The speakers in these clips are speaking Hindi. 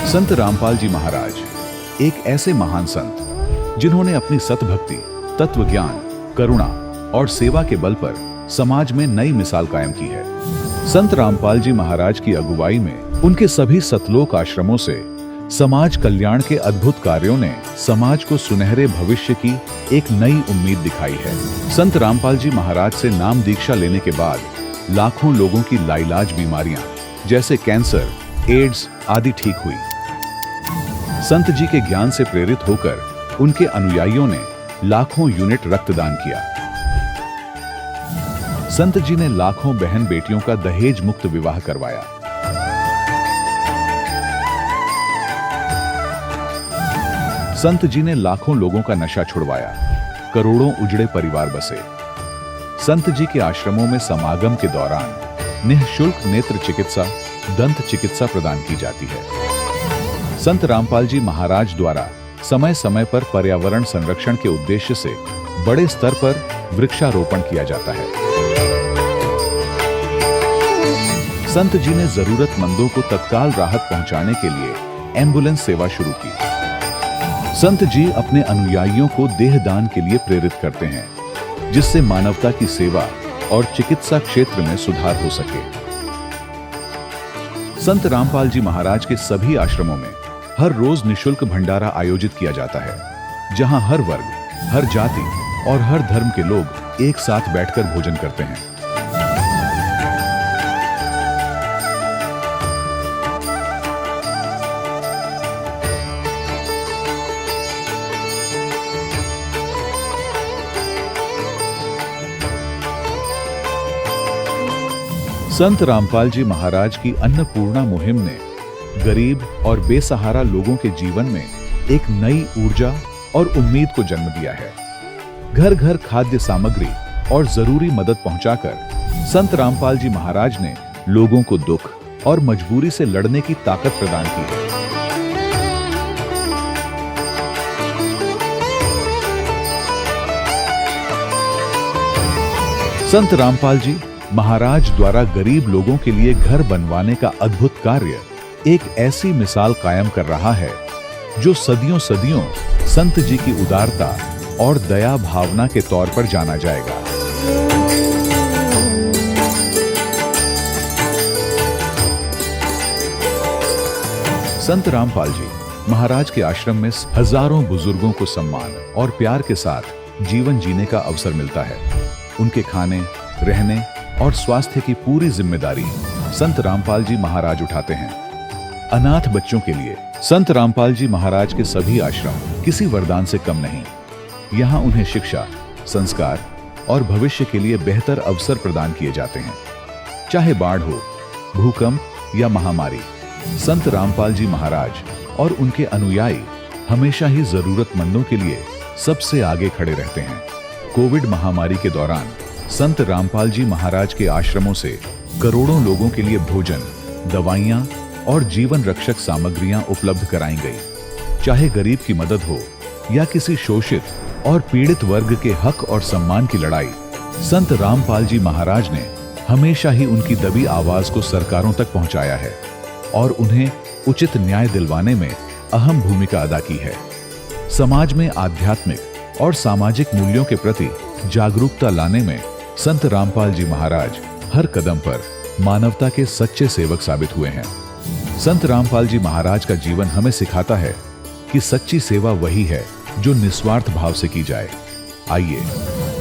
संत रामपाल जी महाराज एक ऐसे महान संत जिन्होंने अपनी सतभक्ति, तत्व ज्ञान, करुणा और सेवा के बल पर समाज में नई मिसाल कायम की है। संत रामपाल जी महाराज की अगुवाई में उनके सभी सतलोक आश्रमों से समाज कल्याण के अद्भुत कार्यों ने समाज को सुनहरे भविष्य की एक नई उम्मीद दिखाई है। संत रामपाल जी महाराज से नाम दीक्षा लेने के बाद लाखों लोगों की लाइलाज बीमारियां जैसे कैंसर, एड्स आदि ठीक हुई। संत जी के ज्ञान से प्रेरित होकर उनके अनुयायियों ने लाखों यूनिट रक्तदान किया। संत जी ने लाखों बहन बेटियों का दहेज मुक्त विवाह करवाया। संत जी ने लाखों लोगों का नशा छुड़वाया, करोड़ों उजड़े परिवार बसे। संत जी के आश्रमों में समागम के दौरान निःशुल्क नेत्र चिकित्सा, दंत चिकित्सा प्रदान की जाती है। संत रामपाल जी महाराज द्वारा समय समय पर पर्यावरण संरक्षण के उद्देश्य से बड़े स्तर पर वृक्षारोपण किया जाता है। संत जी ने जरूरतमंदों को तत्काल राहत पहुंचाने के लिए एम्बुलेंस सेवा शुरू की। संत जी अपने अनुयायियों को देहदान के लिए प्रेरित करते हैं, जिससे मानवता की सेवा और चिकित्सा क्षेत्र में सुधार हो सके। संत रामपाल जी महाराज के सभी आश्रमों में हर रोज निःशुल्क भंडारा आयोजित किया जाता है, जहां हर वर्ग, हर जाति और हर धर्म के लोग एक साथ बैठकर भोजन करते हैं। संत रामपाल जी महाराज की अन्नपूर्णा मुहिम ने गरीब और बेसहारा लोगों के जीवन में एक नई ऊर्जा और उम्मीद को जन्म दिया है। घर घर खाद्य सामग्री और जरूरी मदद पहुंचाकर संत रामपाल जी महाराज ने लोगों को दुख और मजबूरी से लड़ने की ताकत प्रदान की है। संत रामपाल जी महाराज द्वारा गरीब लोगों के लिए घर बनवाने का अद्भुत कार्य एक ऐसी मिसाल कायम कर रहा है जो सदियों सदियों संत जी की उदारता और दया भावना के तौर पर जाना जाएगा। संत रामपाल जी महाराज के आश्रम में हजारों बुजुर्गों को सम्मान और प्यार के साथ जीवन जीने का अवसर मिलता है। उनके खाने, रहने और स्वास्थ्य की पूरी जिम्मेदारी संत रामपाल जी महाराज उठाते हैं। अनाथ बच्चों के लिए संत रामपाल जी महाराज के सभी आश्रम किसी वरदान से कम नहीं। यहाँ उन्हें शिक्षा, संस्कार और भविष्य के लिए बेहतर अवसर प्रदान किए जाते हैं। चाहे बाढ़ हो, भूकंप या महामारी, संत रामपाल जी महाराज और उनके अनुयायी हमेशा ही जरूरतमंदों के लिए सबसे आगे खड़े रहते हैं। कोविड महामारी के दौरान संत रामपाल जी महाराज के आश्रमों से करोड़ों लोगों के लिए भोजन, दवाइयां और जीवन रक्षक सामग्रियां उपलब्ध कराई गई। चाहे गरीब की मदद हो या किसी शोषित और पीड़ित वर्ग के हक और सम्मान की लड़ाई, संत रामपाल जी महाराज ने हमेशा ही उनकी दबी आवाज को सरकारों तक पहुंचाया है और उन्हें उचित न्याय दिलवाने में अहम भूमिका अदा की है। समाज में आध्यात्मिक और सामाजिक मूल्यों के प्रति जागरूकता लाने में संत रामपाल जी महाराज हर कदम पर मानवता के सच्चे सेवक साबित हुए हैं। संत रामपाल जी महाराज का जीवन हमें सिखाता है कि सच्ची सेवा वही है जो निस्वार्थ भाव से की जाए। आइए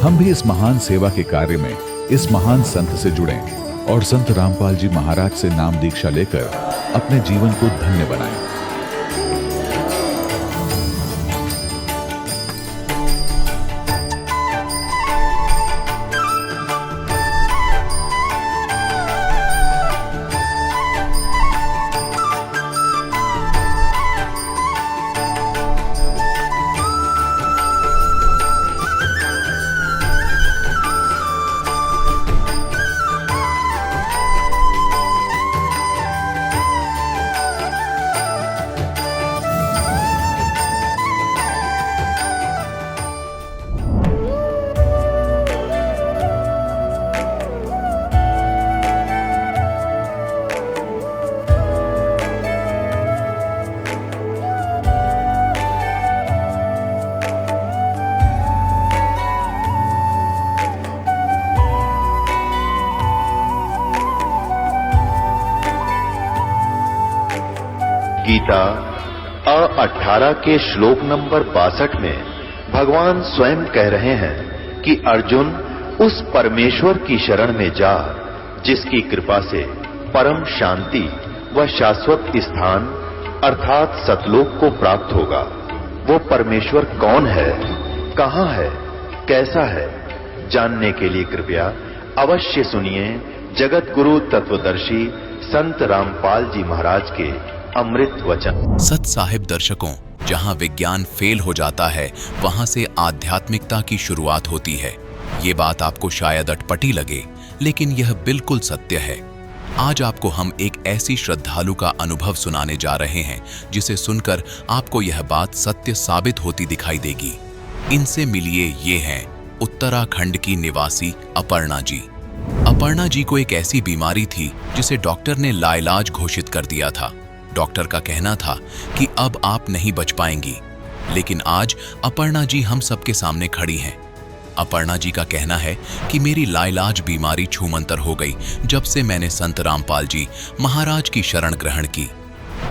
हम भी इस महान सेवा के कार्य में इस महान संत से जुड़ें और संत रामपाल जी महाराज से नाम दीक्षा लेकर अपने जीवन को धन्य बनाएं। गीता 18 के श्लोक नंबर 62 में भगवान स्वयं कह रहे हैं कि अर्जुन उस परमेश्वर की शरण में जा जिसकी कृपा से परम शांति व शाश्वत स्थान अर्थात सतलोक को प्राप्त होगा। वो परमेश्वर कौन है, कहां है, कैसा है, जानने के लिए कृपया अवश्य सुनिए जगत गुरु तत्वदर्शी संत रामपाल जी महाराज के अमृत वचन। सत साहिब दर्शकों, जहां विज्ञान फेल हो जाता है वहां से आध्यात्मिकता की शुरुआत होती है। ये बात आपको शायद अटपटी लगे, लेकिन यह बिल्कुल सत्य है। आज आपको हम एक ऐसी श्रद्धालु का अनुभव सुनाने जा रहे हैं जिसे सुनकर आपको यह बात सत्य साबित होती दिखाई देगी। इनसे मिलिए, ये हैं उत्तराखंड की निवासी अपर्णा जी। अपर्णा जी को एक ऐसी बीमारी थी जिसे डॉक्टर ने लाइलाज घोषित कर दिया था। डॉक्टर का कहना था कि अब आप नहीं बच पाएंगी, लेकिन आज अपर्णा जी हम सबके सामने खड़ी हैं। अपर्णा जी का कहना है कि मेरी लाइलाज बीमारी छूमंतर हो गई जब से मैंने संत रामपाल जी महाराज की शरण ग्रहण की।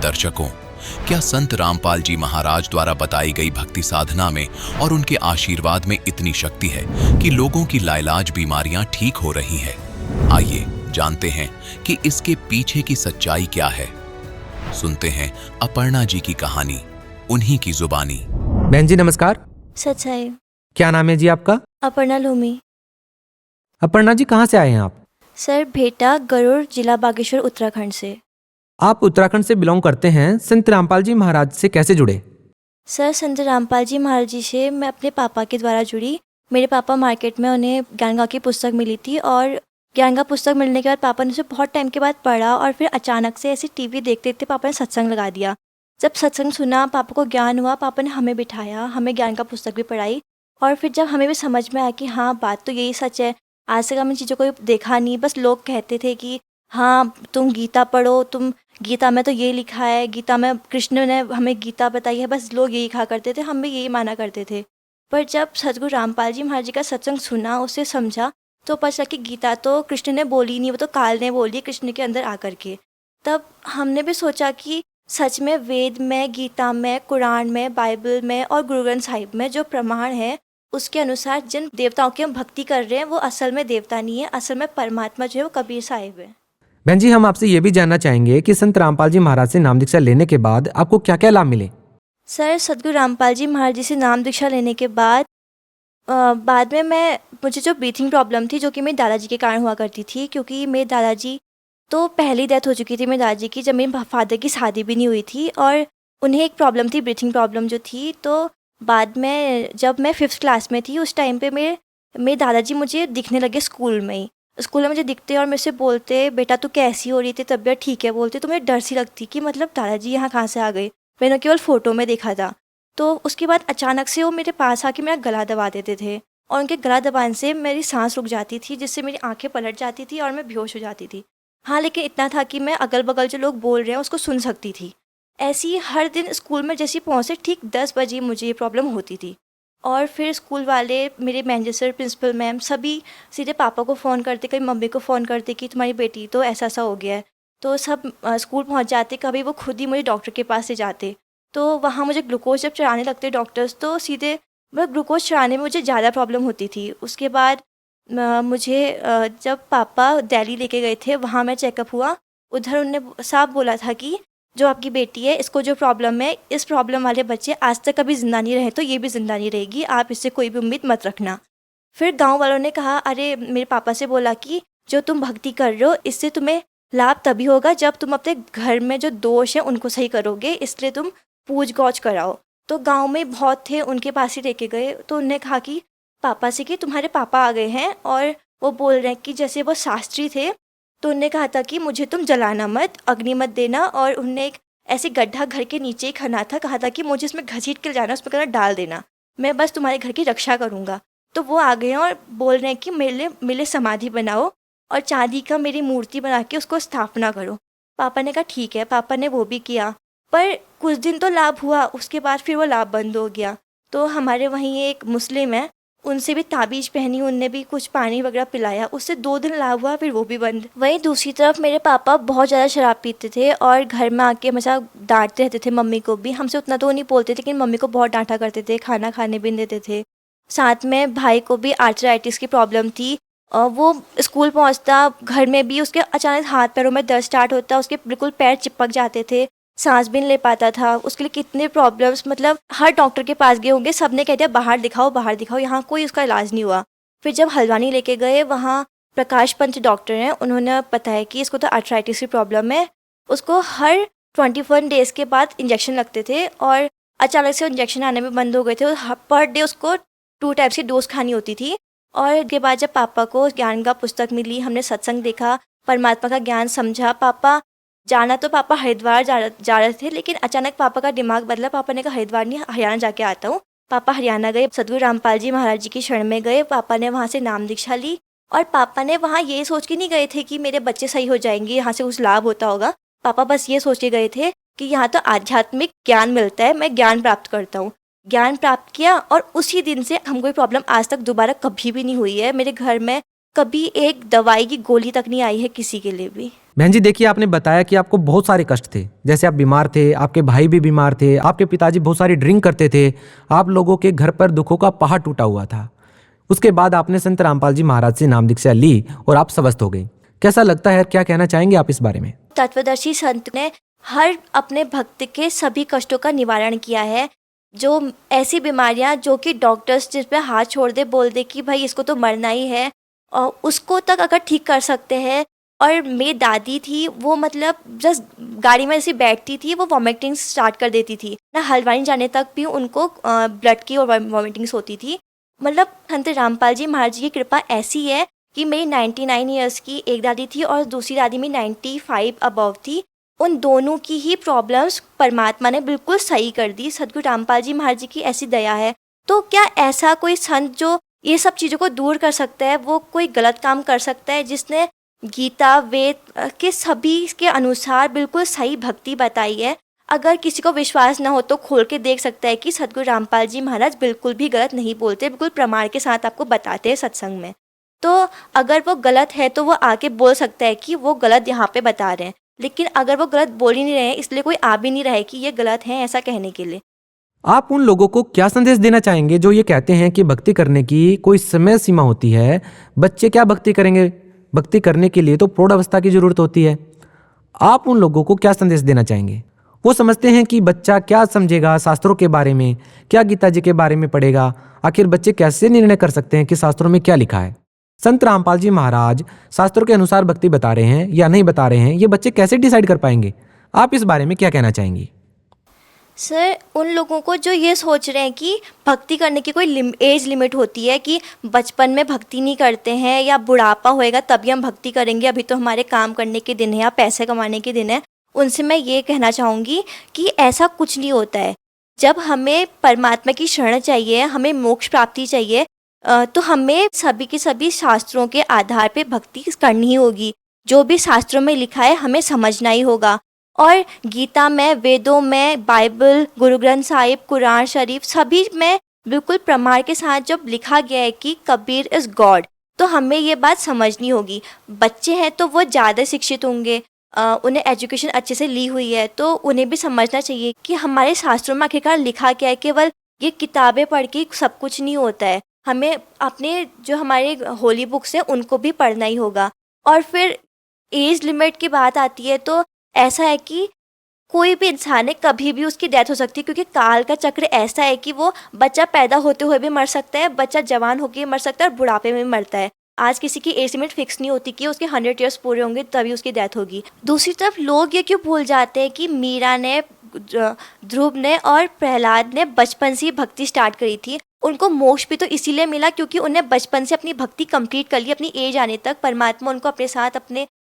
दर्शकों, क्या संत रामपाल जी महाराज द्वारा बताई गई भक्ति साधना में और उनके आशीर्वाद में इतनी शक्ति है कि लोगों की लाइलाज बीमारियां ठीक हो रही हैं? आइए जानते हैं कि इसके पीछे की सच्चाई क्या है। सुनते हैं अपर्णा जी की कहानी, उन्हीं की जुबानी। बहन जी नमस्कार। सच्चाई। क्या नाम है जी आपका? अपर्णा लोमी। अपर्णा जी कहाँ से आए हैं आप? सर भेटा गरुड़, जिला बागेश्वर, उत्तराखंड से। आप उत्तराखंड से बिलोंग करते हैं। संत रामपाल जी महाराज से कैसे जुड़े? सर संत रामपाल जी महाराज जी से मैं अपने पापा के द्वारा जुड़ी। मेरे पापा मार्केट में, उन्हें ज्ञानगा की पुस्तक मिली थी और ज्ञानगा पुस्तक मिलने के बाद पापा ने उसे बहुत टाइम के बाद पढ़ा और फिर अचानक से ऐसे टीवी देखते देखते पापा ने सत्संग लगा दिया। जब सत्संग सुना, पापा को ज्ञान हुआ, पापा ने हमें बिठाया, हमें ज्ञान का पुस्तक भी पढ़ाई और फिर जब हमें भी समझ में आया कि हाँ बात तो यही सच है। आज तक हमने चीज़ों को देखा नहीं, बस लोग कहते थे कि हाँ तुम गीता पढ़ो, तुम गीता में तो ये लिखा है, गीता में कृष्ण ने हमें गीता बताई है, बस लोग यही कहा करते थे, हम भी यही माना करते थे। पर जब सतगुरु रामपाल जी महाराज जी का सत्संग सुना, उसे समझा, तो पता चला कि गीता तो कृष्ण ने बोली नहीं, वो तो काल ने बोली कृष्ण के अंदर आकर के। तब हमने भी सोचा कि सच में वेद में, गीता में, कुरान में, बाइबल में और गुरु ग्रंथ साहिब में जो प्रमाण है उसके अनुसार जिन देवताओं की हम भक्ति कर रहे हैं वो असल में देवता नहीं है, असल में परमात्मा जो है वो कबीर साहिब है। बहन जी, हम आपसे ये भी जानना चाहेंगे कि संत रामपाल जी महाराज से नाम दीक्षा लेने के बाद आपको क्या क्या लाभ मिले? सर सतगुरु रामपाल जी महाराज जी से नाम दीक्षा लेने के बाद में मुझे जो ब्रीथिंग प्रॉब्लम थी, जो कि मेरे दादाजी के कारण हुआ करती थी, क्योंकि मेरे दादाजी तो पहली डेथ हो चुकी थी मेरे दादाजी की, जब मेरे फादर की शादी भी नहीं हुई थी और उन्हें एक प्रॉब्लम थी, ब्रीथिंग प्रॉब्लम जो थी। तो बाद में जब मैं 5th क्लास में थी, उस टाइम पे मेरे दादाजी मुझे दिखने लगे स्कूल में ही। स्कूल में मुझे दिखते और मेरे से बोलते, बेटा तू कैसी हो रही थी, तबीयत ठीक है बोलते। तो मुझे डर सी लगती कि मतलब दादाजी यहाँ कहाँ से आ गए, मैंने केवल फ़ोटो में देखा था। तो उसके बाद अचानक से वो मेरे पास आके मेरा गला दबा देते थे और उनके गला दबाने से मेरी सांस रुक जाती थी, जिससे मेरी आंखें पलट जाती थी और मैं बेहोश हो जाती थी। हाँ, लेकिन इतना था कि मैं अगल बगल जो लोग बोल रहे हैं उसको सुन सकती थी। ऐसी ही हर दिन स्कूल में जैसे पहुँचे ठीक 10 बजे मुझे ये प्रॉब्लम होती थी। और फिर स्कूल वाले, मेरे मैनेजर सर, प्रिंसिपल मैम, सभी सीधे पापा को फ़ोन करते, कभी मम्मी को फ़ोन करते कि तुम्हारी बेटी तो ऐसा ऐसा हो गया है। तो सब स्कूल पहुंच जाते, कभी वो खुद ही मुझे डॉक्टर के पास ले जाते। तो वहाँ मुझे ग्लूकोज जब चढ़ाने लगते डॉक्टर्स, तो सीधे मतलब ग्लूकोज चढ़ाने में मुझे ज़्यादा प्रॉब्लम होती थी। उसके बाद मुझे जब पापा दिल्ली लेके गए थे, वहाँ मैं चेकअप हुआ, उधर उन्होंने साफ बोला था कि जो आपकी बेटी है, इसको जो प्रॉब्लम है, इस प्रॉब्लम वाले बच्चे आज तक कभी ज़िंदा नहीं रहे, तो ये भी ज़िंदा नहीं रहेगी, आप इससे कोई भी उम्मीद मत रखना। फिर गांव वालों ने कहा, अरे मेरे पापा से बोला कि जो तुम भक्ति कर रहे हो इससे तुम्हें लाभ तभी होगा जब तुम अपने घर में जो दोष है उनको सही करोगे, इसलिए तुम पूज गौच कराओ। तो गाँव में बहुत थे, उनके पास ही लेके गए। तो उन्होंने कहा कि पापा से कि तुम्हारे पापा आ गए हैं और वो बोल रहे हैं कि जैसे वो शास्त्री थे, तो उन्होंने कहा था कि मुझे तुम जलाना मत, अग्नि मत देना। और उन्होंने एक ऐसे गड्ढा घर के नीचे ही खना था, कहा था कि मुझे इसमें घसीट के जाना, उसमें कहना डाल देना, मैं बस तुम्हारे घर की रक्षा करूँगा। तो वो आ गए और बोल रहे हैं कि मेरे समाधि बनाओ और चांदी का मेरी मूर्ति बना के उसको स्थापना करो। पापा ने कहा ठीक है, पापा ने वो भी किया। पर कुछ दिन तो लाभ हुआ, उसके बाद फिर वो लाभ बंद हो गया। तो हमारे वहीं एक मुस्लिम है, उनसे भी ताबीज़ पहनी, उनने भी कुछ पानी वगैरह पिलाया, उससे 2 दिन इलाज हुआ, फिर वो भी बंद। वहीं दूसरी तरफ मेरे पापा बहुत ज़्यादा शराब पीते थे और घर में आके हमेशा डांटते रहते थे मम्मी को भी। हमसे उतना तो नहीं बोलते थे, लेकिन मम्मी को बहुत डांटा करते थे, खाना खाने भी नहीं देते थे। साथ में भाई को भी आर्थराइटिस की प्रॉब्लम थी और वो स्कूल पहुंचता, घर में भी उसके अचानक हाथ पैरों में दर्द स्टार्ट होता, उसके बिल्कुल पैर चिपक जाते थे, सांस भी नहीं ले पाता था। उसके लिए कितने प्रॉब्लम्स, मतलब हर डॉक्टर के पास गए होंगे, सब ने कह दिया बाहर दिखाओ, यहाँ कोई उसका इलाज नहीं हुआ। फिर जब हल्द्वानी लेके गए, वहाँ प्रकाश पंत डॉक्टर हैं, उन्होंने बताया कि इसको तो आर्थराइटिस की प्रॉब्लम है। उसको हर 21 डेज़ के बाद इंजेक्शन लगते थे और अचानक से इंजेक्शन आने में बंद हो गए थे और पर डे उसको 2 टाइम्स की डोज खानी होती थी। और उसके बाद जब पापा को ज्ञान का पुस्तक मिली, हमने सत्संग देखा, परमात्मा का ज्ञान समझा। पापा हरिद्वार जा रहे थे, लेकिन अचानक पापा का दिमाग बदला। पापा ने कहा हरिद्वार नहीं, हरियाणा जाके आता हूँ। पापा हरियाणा गए, सदगुरु रामपाल जी महाराज जी की शरण में गए। पापा ने वहाँ से नाम दीक्षा ली और पापा ने वहाँ ये सोच के नहीं गए थे कि मेरे बच्चे सही हो जाएंगे, यहाँ से कुछ लाभ होता होगा। पापा बस ये सोच के गए थे कि यहाँ तो आध्यात्मिक ज्ञान मिलता है, मैं ज्ञान प्राप्त करता हूँ। ज्ञान प्राप्त किया और उसी दिन से हमको कोई प्रॉब्लम आज तक दोबारा कभी भी नहीं हुई है। मेरे घर में कभी एक दवाई की गोली तक नहीं आई है किसी के लिए भी। बहन जी देखिए, आपने बताया कि आपको बहुत सारे कष्ट थे, जैसे आप बीमार थे, आपके भाई भी बीमार थे, आपके पिताजी बहुत सारी ड्रिंक करते थे, आप लोगों के घर पर दुखों का पहाड़ टूटा हुआ था। उसके बाद आपने संत रामपाल जी महाराज से नाम दीक्षा ली और आप स्वस्थ हो गए। कैसा लगता है, क्या कहना चाहेंगे आप इस बारे में? तत्वदर्शी संत ने हर अपने भक्त के सभी कष्टों का निवारण किया है। जो ऐसी बीमारियां जो कि डॉक्टर्स जिस पे हाथ छोड़ दे, बोल दे कि भाई इसको तो मरना ही है, और उसको तक अगर ठीक कर सकते हैं। और मेरी दादी थी, वो मतलब जस्ट गाड़ी में ऐसी बैठती थी, वो वॉमिटिंग स्टार्ट कर देती थी ना। हल्द्वानी जाने तक भी उनको ब्लड की और वॉमिटिंग्स होती थी। मतलब संत रामपाल जी महाराज जी की कृपा ऐसी है कि मेरी 99 ईयर्स की एक दादी थी और दूसरी दादी में 95 अबव थी। उन दोनों की ही प्रॉब्लम्स परमात्मा ने बिल्कुल सही कर दी। सदगुरु रामपाल जी महाराज जी की ऐसी दया है। तो क्या ऐसा कोई संत जो ये सब चीज़ों को दूर कर सकता है, वो कोई गलत काम कर सकता है? जिसने गीता वेद के सभी के अनुसार बिल्कुल सही भक्ति बताई है। अगर किसी को विश्वास ना हो तो खोल के देख सकता है कि सदगुरु रामपाल जी महाराज बिल्कुल भी गलत नहीं बोलते, बिल्कुल प्रमाण के साथ आपको बताते हैं सत्संग में। तो अगर वो गलत है तो वो आके बोल सकता है कि वो गलत यहाँ पे बता रहे हैं, लेकिन अगर वो गलत बोल ही नहीं रहे हैं, इसलिए कोई आ भी नहीं रहा है कि ये गलत है ऐसा कहने के लिए। आप उन लोगों को क्या संदेश देना चाहेंगे जो ये कहते हैं कि भक्ति करने की कोई समय सीमा होती है? बच्चे क्या भक्ति करेंगे? भक्ति करने के लिए तो प्रौढ़ अवस्था की जरूरत होती है। आप उन लोगों को क्या संदेश देना चाहेंगे? वो समझते हैं कि बच्चा क्या समझेगा शास्त्रों के बारे में, क्या गीता जी के बारे में पढ़ेगा। आखिर बच्चे कैसे निर्णय कर सकते हैं कि शास्त्रों में क्या लिखा है? संत रामपाल जी महाराज शास्त्रों के अनुसार भक्ति बता रहे हैं या नहीं बता रहे हैं, ये बच्चे कैसे डिसाइड कर पाएंगे? आप इस बारे में क्या कहना चाहेंगी? सर, उन लोगों को जो ये सोच रहे हैं कि भक्ति करने की कोई एज लिमिट होती है, कि बचपन में भक्ति नहीं करते हैं या बुढ़ापा होएगा तभी हम भक्ति करेंगे, अभी तो हमारे काम करने के दिन है या पैसे कमाने के दिन है, उनसे मैं ये कहना चाहूँगी कि ऐसा कुछ नहीं होता है। जब हमें परमात्मा की शरण चाहिए, हमें मोक्ष प्राप्ति चाहिए, तो हमें सभी के सभी शास्त्रों के आधार पे भक्ति करनी ही होगी। जो भी शास्त्रों में लिखा है हमें समझना ही होगा। और गीता में, वेदों में, बाइबल, गुरु ग्रंथ साहिब, कुरान शरीफ, सभी में बिल्कुल प्रमाण के साथ जब लिखा गया है कि कबीर इज़ गॉड, तो हमें ये बात समझनी होगी। बच्चे हैं तो वो ज़्यादा शिक्षित होंगे, उन्हें एजुकेशन अच्छे से ली हुई है, तो उन्हें भी समझना चाहिए कि हमारे शास्त्रों में आखिरकार लिखा क्या है। केवल ये किताबें पढ़ के सब कुछ नहीं होता है, हमें अपने जो हमारे होली बुक्स हैं उनको भी पढ़ना ही होगा। और फिर एज लिमिट की बात आती है तो ऐसा है कि कोई भी इंसान है, कभी भी उसकी डेथ हो सकती है, क्योंकि काल का चक्र ऐसा है कि वो बच्चा पैदा होते हुए भी मर सकता है, बच्चा जवान होकर मर सकता है और बुढ़ापे में भी मरता है। आज किसी की एज लिमिट फिक्स नहीं होती कि उसके 100 ईयर्स पूरे होंगे तभी उसकी डेथ होगी। दूसरी तरफ लोग ये क्यों भूल जाते हैं कि मीरा ने, ध्रुव ने और प्रहलाद ने बचपन से ही भक्ति स्टार्ट करी थी। उनको मोक्ष भी तो इसीलिए मिला क्योंकि उन्हें बचपन से अपनी भक्ति कंप्लीट कर ली। अपनी एज आने तक परमात्मा उनको अपने साथ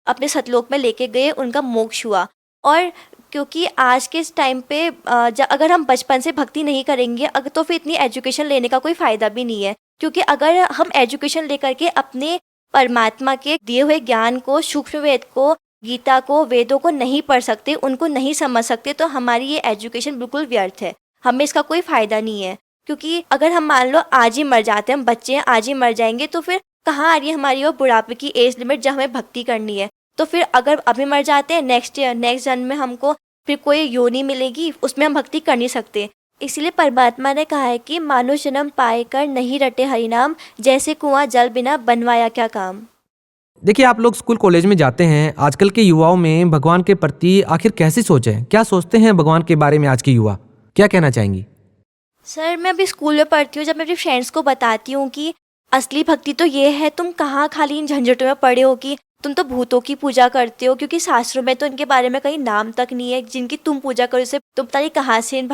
अपने सतलोक में लेके गए, उनका मोक्ष हुआ। और क्योंकि आज के इस टाइम पे अगर हम बचपन से भक्ति नहीं करेंगे तो फिर इतनी एजुकेशन लेने का कोई फ़ायदा भी नहीं है। क्योंकि अगर हम एजुकेशन लेकर के अपने परमात्मा के दिए हुए ज्ञान को, सूक्ष्म वेद को, गीता को, वेदों को नहीं पढ़ सकते, उनको नहीं समझ सकते, तो हमारी ये एजुकेशन बिल्कुल व्यर्थ है, हमें इसका कोई फ़ायदा नहीं है। क्योंकि अगर हम मान लो आज ही मर जाते हैं, हम बच्चे हैं आज ही मर जाएंगे, तो फिर कहाँ आ रही है हमारी वो बुढ़ापे की एज लिमिट जब हमें भक्ति करनी है। तो फिर अगर अभी मर जाते हैं, नेक्स्ट जन्म में हमको फिर कोई योनि मिलेगी, उसमें हम भक्ति कर नहीं सकते। इसीलिए परमात्मा ने कहा है कि मानो जन्म पाए कर नहीं रटे हरिनाम, जैसे कुआं जल बिना बनवाया क्या काम। देखिए, आप लोग स्कूल कॉलेज में जाते हैं, आजकल के युवाओं में भगवान के प्रति आखिर कैसी सोच है? क्या सोचते हैं भगवान के बारे में आज के युवा? क्या कहना चाहेंगी? सर मैं अभी स्कूल में पढ़ती हूँ, जब मैं अपने फ्रेंड्स को बताती हूँ कि असली भक्ति तो ये है, तुम कहाँ खाली इन झंझटों में पड़े हो कि तुम तो भूतों की पूजा करते हो, क्योंकि शास्त्रों में तो इनके बारे में कहीं नाम तक नहीं है, जिनकी तुम पूजा करो से तुम पता नहीं कहाँ से इन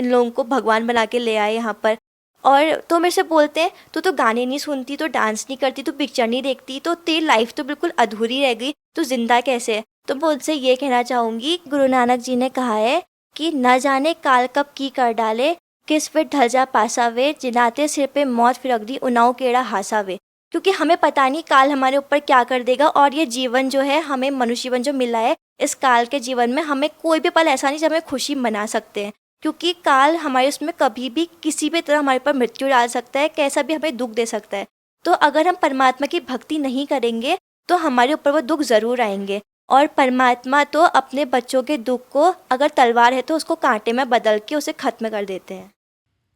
लोगों को भगवान बना के ले आए यहाँ पर। और तो मेरे से बोलते हैं तो गाने नहीं सुनती, तो डांस नहीं करती, तो पिक्चर नहीं देखती, तो तेरी लाइफ तो बिल्कुल अधूरी रह गई, तो जिंदा कैसे है? तो मैं उनसे ये कहना चाहूँगी, गुरु नानक जी ने कहा है कि न जाने काल कब की कर डाले, किस वे ढल जा पासावे, जिनाते सिर पे मौत फिरक दी उनाओ केड़ा हासावे। क्योंकि हमें पता नहीं काल हमारे ऊपर क्या कर देगा, और ये जीवन जो है, हमें मनुष्य जीवन जो मिला है, इस काल के जीवन में हमें कोई भी पल ऐसा नहीं जब हमें खुशी मना सकते हैं, क्योंकि काल हमारे उसमें कभी भी किसी भी तरह हमारे ऊपर मृत्यु डाल सकता है, कैसा भी हमें दुख दे सकता है। तो अगर हम परमात्मा की भक्ति नहीं करेंगे तो हमारे ऊपर वो दुख ज़रूर आएंगे। और परमात्मा तो अपने बच्चों के दुख को अगर तलवार है तो उसको कांटे में बदल के उसे खत्म कर देते हैं।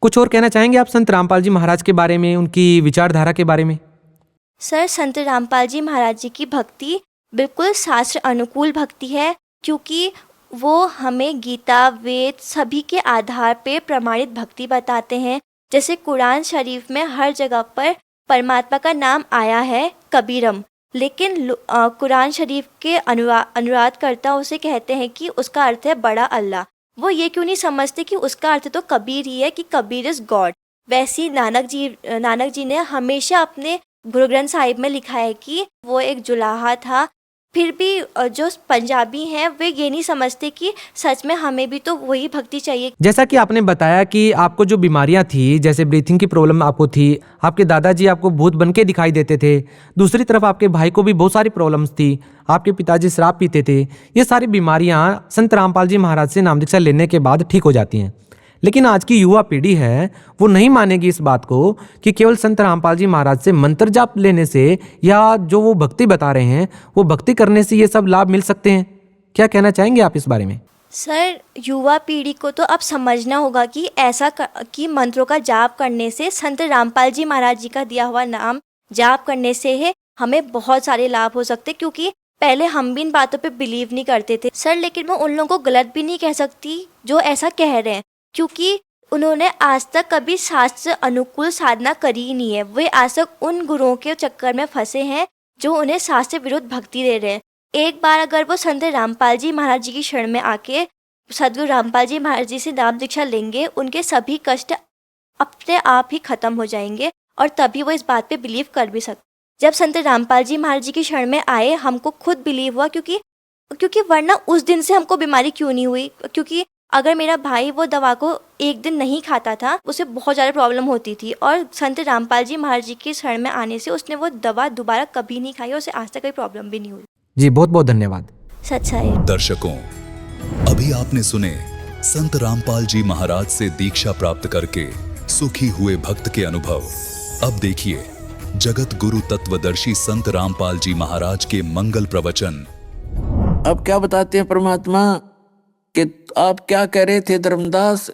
कुछ और कहना चाहेंगे आप संत रामपाल जी महाराज के बारे में, उनकी विचारधारा के बारे में? सर संत रामपाल जी महाराज जी की भक्ति बिल्कुल शास्त्र अनुकूल भक्ति है, क्योंकि वो हमें गीता वेद सभी के आधार पे प्रमाणित भक्ति बताते हैं। जैसे कुरान शरीफ में हर जगह पर परमात्मा का नाम आया है कबीरम, लेकिन कुरान शरीफ के अनुवादकर्ता उसे कहते हैं कि उसका अर्थ है बड़ा अल्लाह। वो ये क्यों नहीं समझते कि उसका अर्थ तो कबीर ही है, कि कबीर इज़ गॉड। वैसे ही नानक जी ने हमेशा अपने गुरु ग्रंथ साहिब में लिखा है कि वो एक जुलाहा था। फिर भी जो पंजाबी हैं वे ये नहीं समझते कि सच में हमें भी तो वही भक्ति चाहिए। जैसा कि आपने बताया कि आपको जो बीमारियां थी, जैसे ब्रीथिंग की प्रॉब्लम आपको थी, आपके दादाजी आपको भूत बन के दिखाई देते थे, दूसरी तरफ आपके भाई को भी बहुत सारी प्रॉब्लम्स थी, आपके पिताजी शराब पीते थे, ये सारी बीमारियां संत रामपाल जी महाराज से नाम दीक्षा लेने के बाद ठीक हो जाती हैं। लेकिन आज की युवा पीढ़ी है वो नहीं मानेगी इस बात को कि केवल संत रामपाल जी महाराज से मंत्र जाप लेने से या जो वो भक्ति बता रहे हैं वो भक्ति करने से ये सब लाभ मिल सकते हैं। क्या कहना चाहेंगे आप इस बारे में? सर युवा पीढ़ी को तो अब समझना होगा कि कि मंत्रों का जाप करने से, संत रामपाल जी महाराज जी का दिया हुआ नाम जाप करने से है हमें बहुत सारे लाभ हो सकते हैं। क्योंकि पहले हम भी इन बातों पे बिलीव नहीं करते थे सर, लेकिन मैं उन लोगों को गलत भी नहीं कह सकती जो ऐसा कह रहे हैं, क्योंकि उन्होंने आज तक कभी शास्त्र अनुकूल साधना करी ही नहीं है। वे आज तक उन गुरुओं के चक्कर में फंसे हैं जो उन्हें शास्त्र विरुद्ध भक्ति दे रहे हैं। एक बार अगर वो संत रामपाल जी महाराज जी की शरण में आके सदगुरु रामपाल जी महाराज जी से नाम दीक्षा लेंगे, उनके सभी कष्ट अपने आप ही खत्म हो जाएंगे और तभी वो इस बात पे बिलीव कर भी सकते। जब संत रामपाल जी महाराज जी की शरण में आए हमको खुद बिलीव हुआ, क्योंकि वरना उस दिन से हमको बीमारी क्यों नहीं हुई। क्योंकि अगर मेरा भाई वो दवा को एक दिन नहीं खाता था, उसे बहुत ज़्यादा प्रॉब्लम होती थी, और संत रामपाल जी महाराज जी की शरण में आने से उसने वो दवा दोबारा कभी नहीं खाई और उसे आज तक कोई प्रॉब्लम भी नहीं हुई। जी बहुत बहुत धन्यवाद। सच्चाई। दर्शकों, अभी आपने सुने संत रामपाल जी महाराज से दीक्षा प्राप्त करके सुखी हुए भक्त के अनुभव। अब देखिए जगत गुरु तत्वदर्शी संत रामपाल जी महाराज के मंगल प्रवचन। अब क्या बताते हैं परमात्मा कि आप क्या कह रहे थे धर्मदास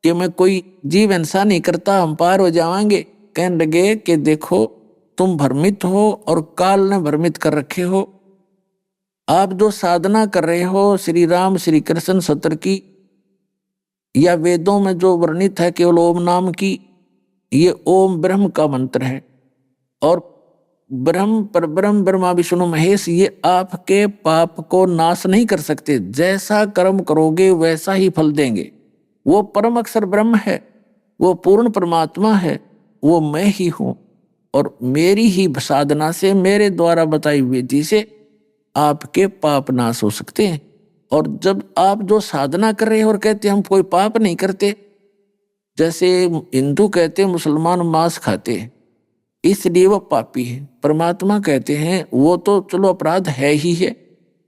कि मैं कोई जीव हिंसा नहीं करता, हम पार हो जाएंगे। कहने लगे कि देखो तुम भ्रमित हो और काल ने भ्रमित कर रखे हो। आप जो साधना कर रहे हो श्री राम श्री कृष्ण सत्र की या वेदों में जो वर्णित है केवल ओम नाम की, ये ओम ब्रह्म का मंत्र है। और ब्रह्म परब्रह्म ब्रह्मा विष्णु महेश ये आपके पाप को नाश नहीं कर सकते। जैसा कर्म करोगे वैसा ही फल देंगे। वो परम अक्षर ब्रह्म है, वो पूर्ण परमात्मा है, वो मैं ही हूँ। और मेरी ही साधना से, मेरे द्वारा बताई विधि से आपके पाप नाश हो सकते हैं। और जब आप जो साधना कर रहे हैं और कहते हैं हम कोई पाप नहीं करते, जैसे हिंदू कहते हैं मुसलमान मांस खाते हैं इसलिए वो पापी है, परमात्मा कहते हैं वो तो चलो अपराध है ही है,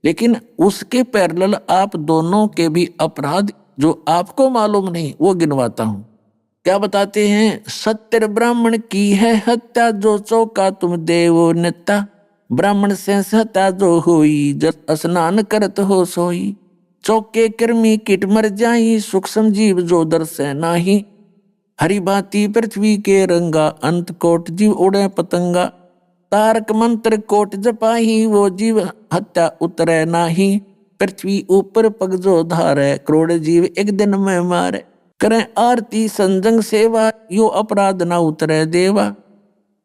लेकिन उसके पैरेलल आप दोनों के भी अपराध जो आपको मालूम नहीं वो गिनवाता हूं। क्या बताते हैं? सत्तर ब्राह्मण की है हत्या, जो चौका तुम देवो नेता। ब्राह्मण से हत्या जो हुई, जब स्नान करत हो सोई। चौके कर्मी किट मर जाई, सूक्ष्म जीव जो दर से नाही। हरि भांति पृथ्वी के रंगा, अंत कोट जीव उड़े पतंगा। तारक मंत्र कोट जपाही, वो जीव हत्या उतरे नाही। पृथ्वी ऊपर पग जो धारे, करोड़ जीव एक दिन में मारे। करें आरती संजंग सेवा, यो अपराध ना उतरे देवा।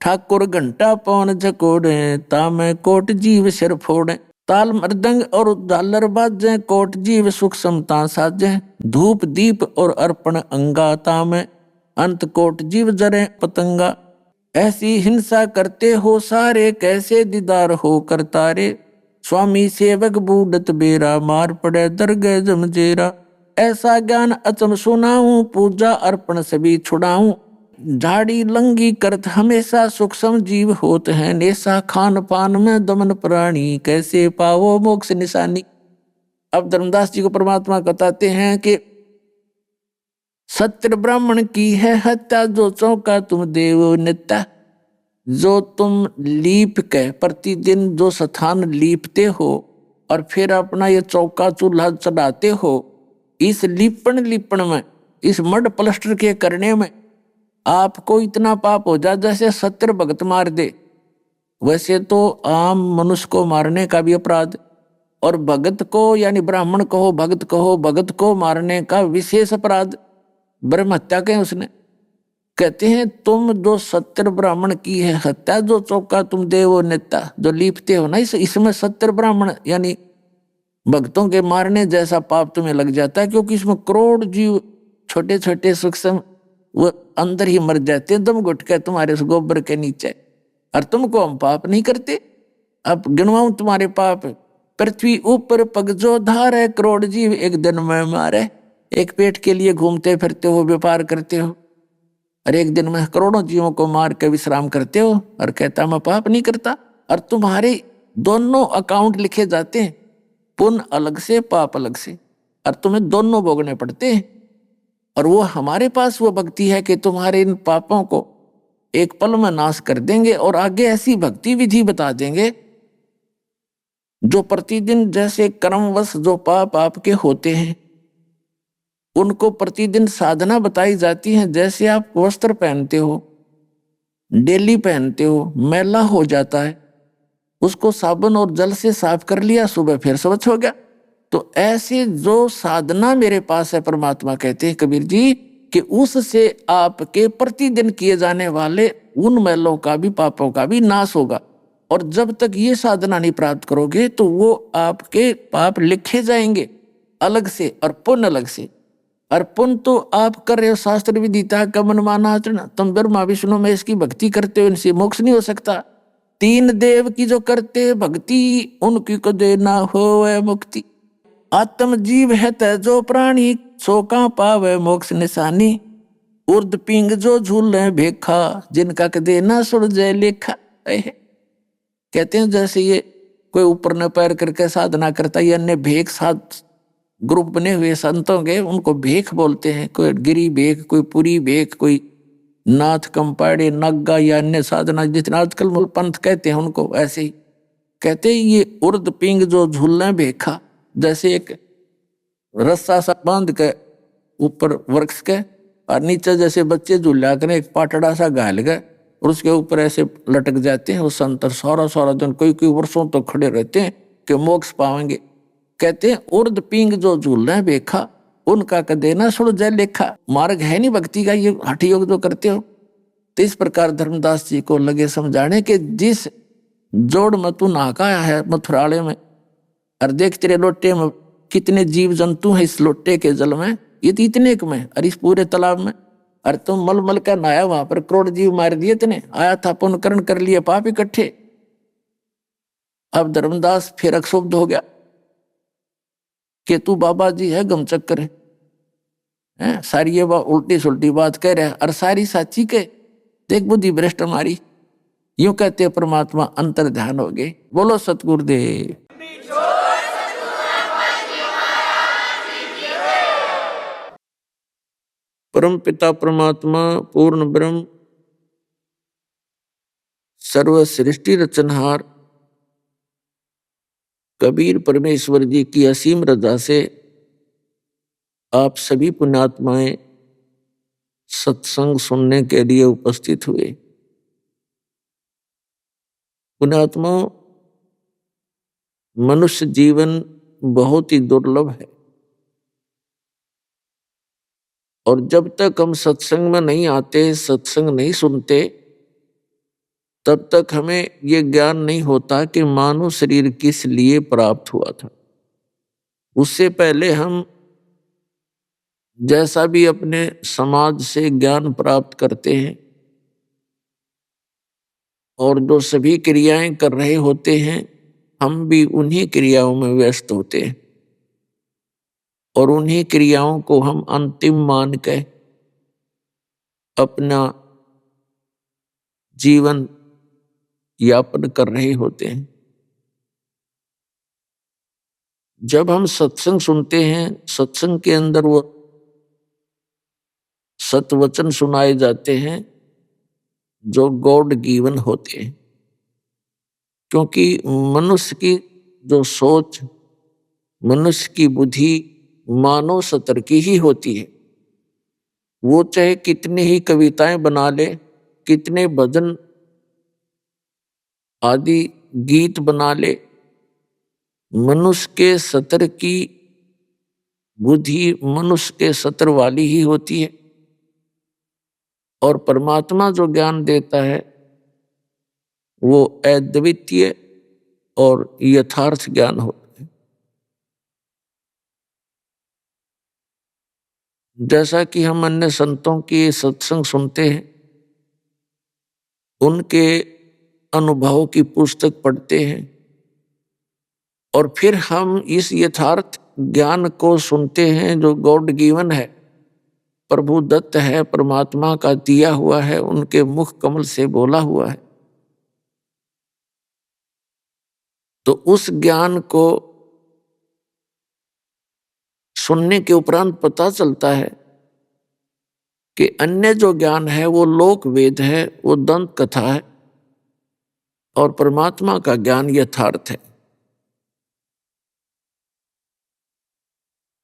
ठाकुर घंटा पवन झकोड़े, तामे कोट जीव सिर फोड़े। ताल मृदंग और झालर बाजे, कोट जीव सुख समता साजे। धूप दीप और अर्पण अंगा, तामे अंत कोट जीव जरे पतंगा। ऐसी हिंसा करते हो सारे, कैसे दीदार हो करतारे। स्वामी सेवक बूढ़त बेरा, मार पड़े दरगह जमजेरा। ऐसा ज्ञान अचम सुनाऊं, पूजा अर्पण सभी छुड़ाऊं। झाड़ी लंगी करत हमेशा, सूक्ष्म जीव होत हैं नेसा। खान पान में दमन प्राणी, कैसे पावो मोक्ष निशानी। अब धर्मदास जी को परमात्मा बताते हैं कि सत्तर ब्राह्मण की है हत्या, जो चौका तुम देवो नेता। जो तुम लीप के प्रतिदिन जो स्थान लीपते हो और फिर अपना ये चौका चूल्हा चढ़ाते हो, इस लिपण में, इस मड प्लस्टर के करने में आपको इतना पाप हो जाए जैसे 70 भगत मार दे। वैसे तो आम मनुष्य को मारने का भी अपराध, और भगत को यानी ब्राह्मण कहो भगत कहो, भगत को मारने का विशेष अपराध, ब्रह्म हत्या कहें उसने। कहते हैं तुम जो 70 ब्राह्मण की है हत्या, जो चौका तुम देवो नेता, जो लीपते हो ना, इसमें 70 ब्राह्मण यानी भक्तों के मारने जैसा पाप तुम्हें लग जाता है, क्योंकि इसमें करोड़ जीव छोटे छोटे सूक्ष्म वो अंदर ही मर जाते हैं दम घुट के तुम्हारे उस गोबर के नीचे, और तुमको हम पाप नहीं करते। अब गिनवाऊं तुम्हारे पाप। पृथ्वी ऊपर पग जो धार है, करोड़ जीव एक दिन में मारे। एक पेट के लिए घूमते फिरते हो, व्यापार करते हो, और एक दिन में करोड़ों जीवों को मार के विश्राम करते हो, और कहता मैं पाप नहीं करता। और तुम्हारे दोनों अकाउंट लिखे जाते हैं, पुण्य अलग से पाप अलग से, और तुम्हें दोनों भोगने पड़ते हैं। और वो हमारे पास वो भक्ति है कि तुम्हारे इन पापों को एक पल में नाश कर देंगे, और आगे ऐसी भक्ति विधि बता देंगे जो प्रतिदिन जैसे कर्मवश जो पाप आपके होते हैं उनको प्रतिदिन साधना बताई जाती है। जैसे आप वस्त्र पहनते हो, डेली पहनते हो, मैला हो जाता है, उसको साबुन और जल से साफ कर लिया, सुबह फिर स्वच्छ हो गया। तो ऐसे जो साधना मेरे पास है, परमात्मा कहते हैं कबीर जी कि उससे आपके प्रतिदिन किए जाने वाले उन मैलों का भी पापों का भी नाश होगा। और जब तक ये साधना नहीं प्राप्त करोगे तो वो आपके पाप लिखे जाएंगे अलग से और पुण्य अलग से। और पुण्य तो आप कर रहे हो शास्त्र विदिता कमन माना आचरण, तुम ब्रह्मा विष्णु में इसकी भक्ति करते हो, इनसे मोक्ष नहीं हो सकता। 3 देव की जो करते भक्ति, उनकी को देना हो मुक्ति। आत्म जीव है तय जो प्राणी, सो का पावे मोक्ष निशानी। उर्द पिंग जो झूले भेखा, जिनका के देना सुर जय लेखा। कहते हैं जैसे ये कोई ऊपर न पैर करके साधना करता, ये अन्य भेख साध ग्रुप बने हुए संतों के, उनको भेख बोलते हैं। कोई गिरी भेख, कोई पुरी भेख, कोई नाथ कंपाड़े नग्गा या अन्य साधना जितना आजकल मूल पंथ कहते हैं उनको, ऐसे ही कहते हैं ये उर्द पिंग जो झूलने भेखा। जैसे एक रस्सा सा बांध के ऊपर वृक्ष के, और नीचे जैसे बच्चे झूला कर एक पाटड़ा सा घाल गए और उसके ऊपर ऐसे लटक जाते हैं। वो संतर सारा दिन कोई वर्षों तो खड़े रहते हैं कि मोक्ष पाएंगे। कहते हैं उर्द पिंग जो झूलने भेखा, उनका का देना सुर जय लेखा। मार्ग है नहीं भक्ति का, ये हठ योग जो करते हो। तो इस प्रकार धर्मदास जी को लगे समझाने के जिस जोड़ में तू नहाका है मथुराले में, और देख तेरे लोटे में कितने जीव जंतु हैं, इस लोटे के जल में ये तो इतने में, और इस पूरे तालाब में, और तुम मल मल का नहाया, वहां पर करोड़ जीव मार दिए तने। आया था पुण्य करण कर लिए पाप इकट्ठे। अब धर्मदास फिर अक्षुब्ध हो गया कि तू बाबा जी है गम चक्कर है, सारी ये बात उल्टी सुल्टी बात कह रहा है और सारी साची के। देख बुद्धि भ्रष्ट हमारी, यूं कहते परमात्मा अंतर ध्यान हो गए। बोलो सतगुरुदेव। परम पिता परमात्मा पूर्ण ब्रह्म सर्व सृष्टि रचनहार कबीर परमेश्वर जी की असीम रजा से आप सभी पुण्यात्माएं सत्संग सुनने के लिए उपस्थित हुए। पुण्यात्माओं, मनुष्य जीवन बहुत ही दुर्लभ है और जब तक हम सत्संग में नहीं आते, सत्संग नहीं सुनते, तब तक हमें ये ज्ञान नहीं होता कि मानव शरीर किस लिए प्राप्त हुआ था। उससे पहले हम जैसा भी अपने समाज से ज्ञान प्राप्त करते हैं और जो सभी क्रियाएं कर रहे होते हैं, हम भी उन्हीं क्रियाओं में व्यस्त होते हैं और उन्हीं क्रियाओं को हम अंतिम मान के अपना जीवन यापन कर रहे होते हैं। जब हम सत्संग सुनते हैं, सत्संग के अंदर वो सतवचन सुनाए जाते हैं जो गॉड गिवन होते हैं, क्योंकि मनुष्य की जो सोच, मनुष्य की बुद्धि मानव स्तर की ही होती है। वो चाहे कितनी ही कविताएं बना ले, कितने भजन आदि गीत बना ले, मनुष्य के स्तर की बुद्धि मनुष्य के स्तर वाली ही होती है और परमात्मा जो ज्ञान देता है वो अद्वितीय और यथार्थ ज्ञान होता है। जैसा कि हम अन्य संतों की सत्संग सुनते हैं, उनके अनुभव की पुस्तक पढ़ते हैं और फिर हम इस यथार्थ ज्ञान को सुनते हैं जो गॉड गिवन है, प्रभु दत्त है, परमात्मा का दिया हुआ है, उनके मुख कमल से बोला हुआ है। तो उस ज्ञान को सुनने के उपरांत पता चलता है कि अन्य जो ज्ञान है वो लोक वेद है, वो दंत कथा है और परमात्मा का ज्ञान यथार्थ है।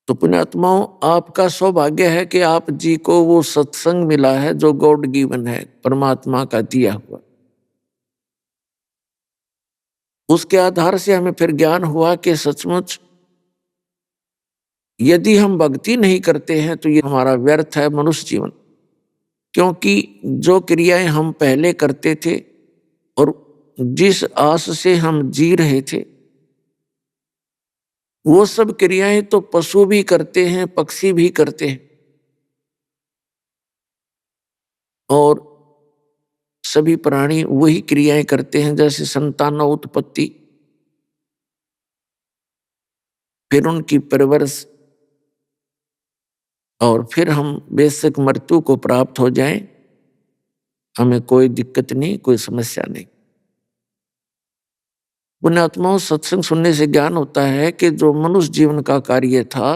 तो पुण्यात्माओं, आपका सौभाग्य है कि आप जी को वो सत्संग मिला है जो गॉड गिवन है, परमात्मा का दिया हुआ। उसके आधार से हमें फिर ज्ञान हुआ कि सचमुच यदि हम भक्ति नहीं करते हैं तो ये हमारा व्यर्थ है मनुष्य जीवन, क्योंकि जो क्रियाएं हम पहले करते थे और जिस आस से हम जी रहे थे, वो सब क्रियाएं तो पशु भी करते हैं, पक्षी भी करते हैं और सभी प्राणी वही क्रियाएं करते हैं, जैसे संतान उत्पत्ति, फिर उनकी परवरिश और फिर हम बेशक मृत्यु को प्राप्त हो जाएं, हमें कोई दिक्कत नहीं, कोई समस्या नहीं। पुण्यात्माओं, सत्संग सुनने से ज्ञान होता है कि जो मनुष्य जीवन का कार्य था